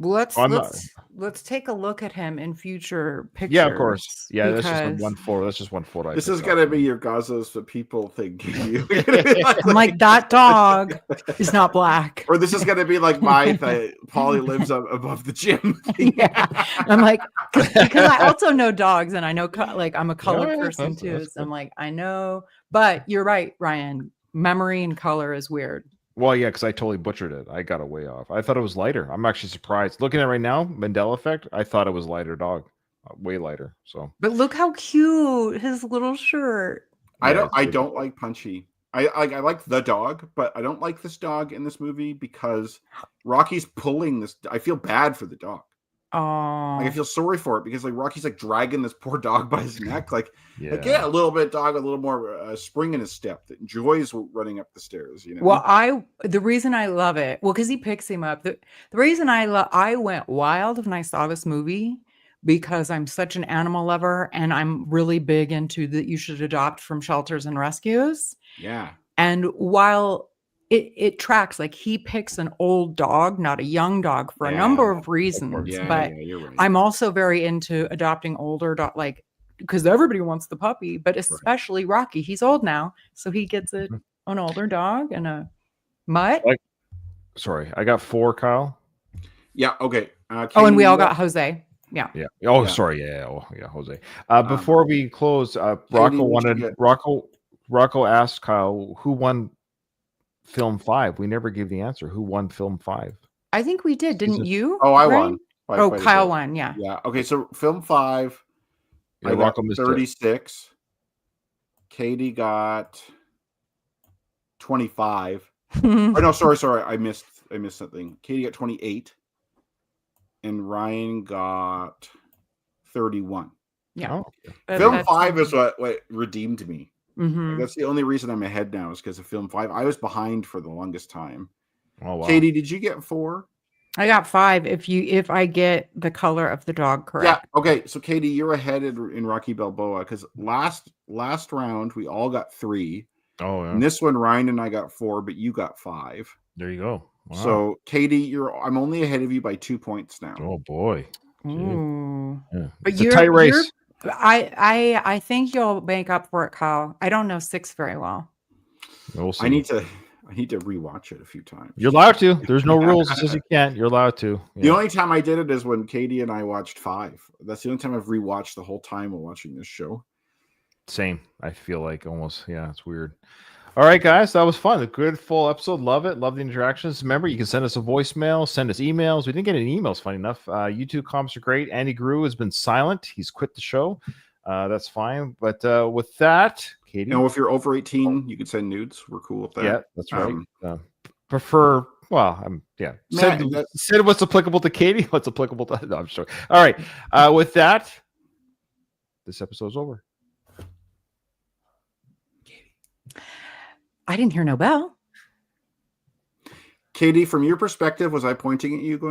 Let's I'm not- let's take a look at him in future pictures. Yeah, of course. Yeah, that's just because one photo. That's just one photo. I this is picked gonna up. be your Gazos the people thing. I'm like, that dog is not black. Or this is gonna be like my Polly lives up above the gym. Yeah, I'm like, because I also know dogs, and I know like I'm a color Yeah, person that's too. So I'm good. like, I know, but you're right, Ryan. Memory and color is weird. Well, yeah, because I totally butchered it. I got it way off. I thought it was lighter. I'm actually surprised. Looking at it right now, Mandela effect. I thought it was lighter dog, way lighter. So But look how cute his little shirt. I yeah, don't like Punchy. I like the dog, but I don't like this dog in this movie because Rocky's pulling this. I feel bad for the dog. Oh, Like I feel sorry for it because like Rocky's like dragging this poor dog by his neck. Like yeah. a little bit dog, a little more spring in his step that enjoys running up the stairs. You know. well, the reason I love it, well, because he picks him up. The reason I went wild when I saw this movie because I'm such an animal lover and I'm really big into that you should adopt from shelters and rescues. Yeah. And while it tracks, like he picks an old dog, not a young dog, for a number of reasons. Yeah, but you're right. I'm also very into adopting older dog, like because everybody wants the puppy, but especially Rocky. He's old now, so he gets an older dog and a mutt. Sorry, I got 4, Kyle. Yeah. Okay. Oh, and we all got Jose. Yeah. Yeah. Oh, Yeah. sorry. Yeah. Oh, yeah. Jose. Before we close, Katie, Rocco asked Kyle who won film 5. We never gave the answer. Who won film 5? I think we did, didn't you? Oh, I Ryan? won. Oh, quite a Kyle bit. won. Yeah. Yeah. Okay. So film 5. Yeah, I got Rocco missed it. 36. Katie got 25. Oh no, sorry. I missed something. Katie got 28. And Ryan got 31. Yeah. Oh, Film 5 is what redeemed me. Mhm. That's the only reason I'm ahead now is because of film 5. I was behind for the longest time. oh wow. Katie, did you get 4? I got 5 if I get the color of the dog correct. Yeah. Okay. So Katie, you're ahead in Rocky Balboa because last round we all got 3. Oh yeah. And this one, Ryan and I got 4, but you got 5. There you go. Wow. So Katie, I'm only ahead of you by 2 points now. Oh boy. Ooh. Yeah. But It's a tight race. I think you'll make up for it, Kyle. I don't know 6 very well. We'll see. I need to rewatch it a few times. You're allowed to. There's no rules that says you can't. You're allowed to. The only time I did it is when Katie and I watched 5. That's the only time I've rewatched the whole time while watching this show. Same. I feel like almost. Yeah, it's weird. All right, guys, that was fun. A good full episode. Love it. Love the interactions. Remember, you can send us a voicemail, send us emails. We didn't get any emails, funny enough. YouTube comments are great. Andy Grew has been silent. He's quit the show. That's fine. But with that, Katie. If you're over 18, you can send nudes. We're cool with that. Yeah, that's right. Prefer. Well, yeah. Said what's applicable to Katie. What's applicable to? No, I'm sorry. All right. With that, this episode's over. I didn't hear no bell. Katie, from your perspective, was I pointing at you going?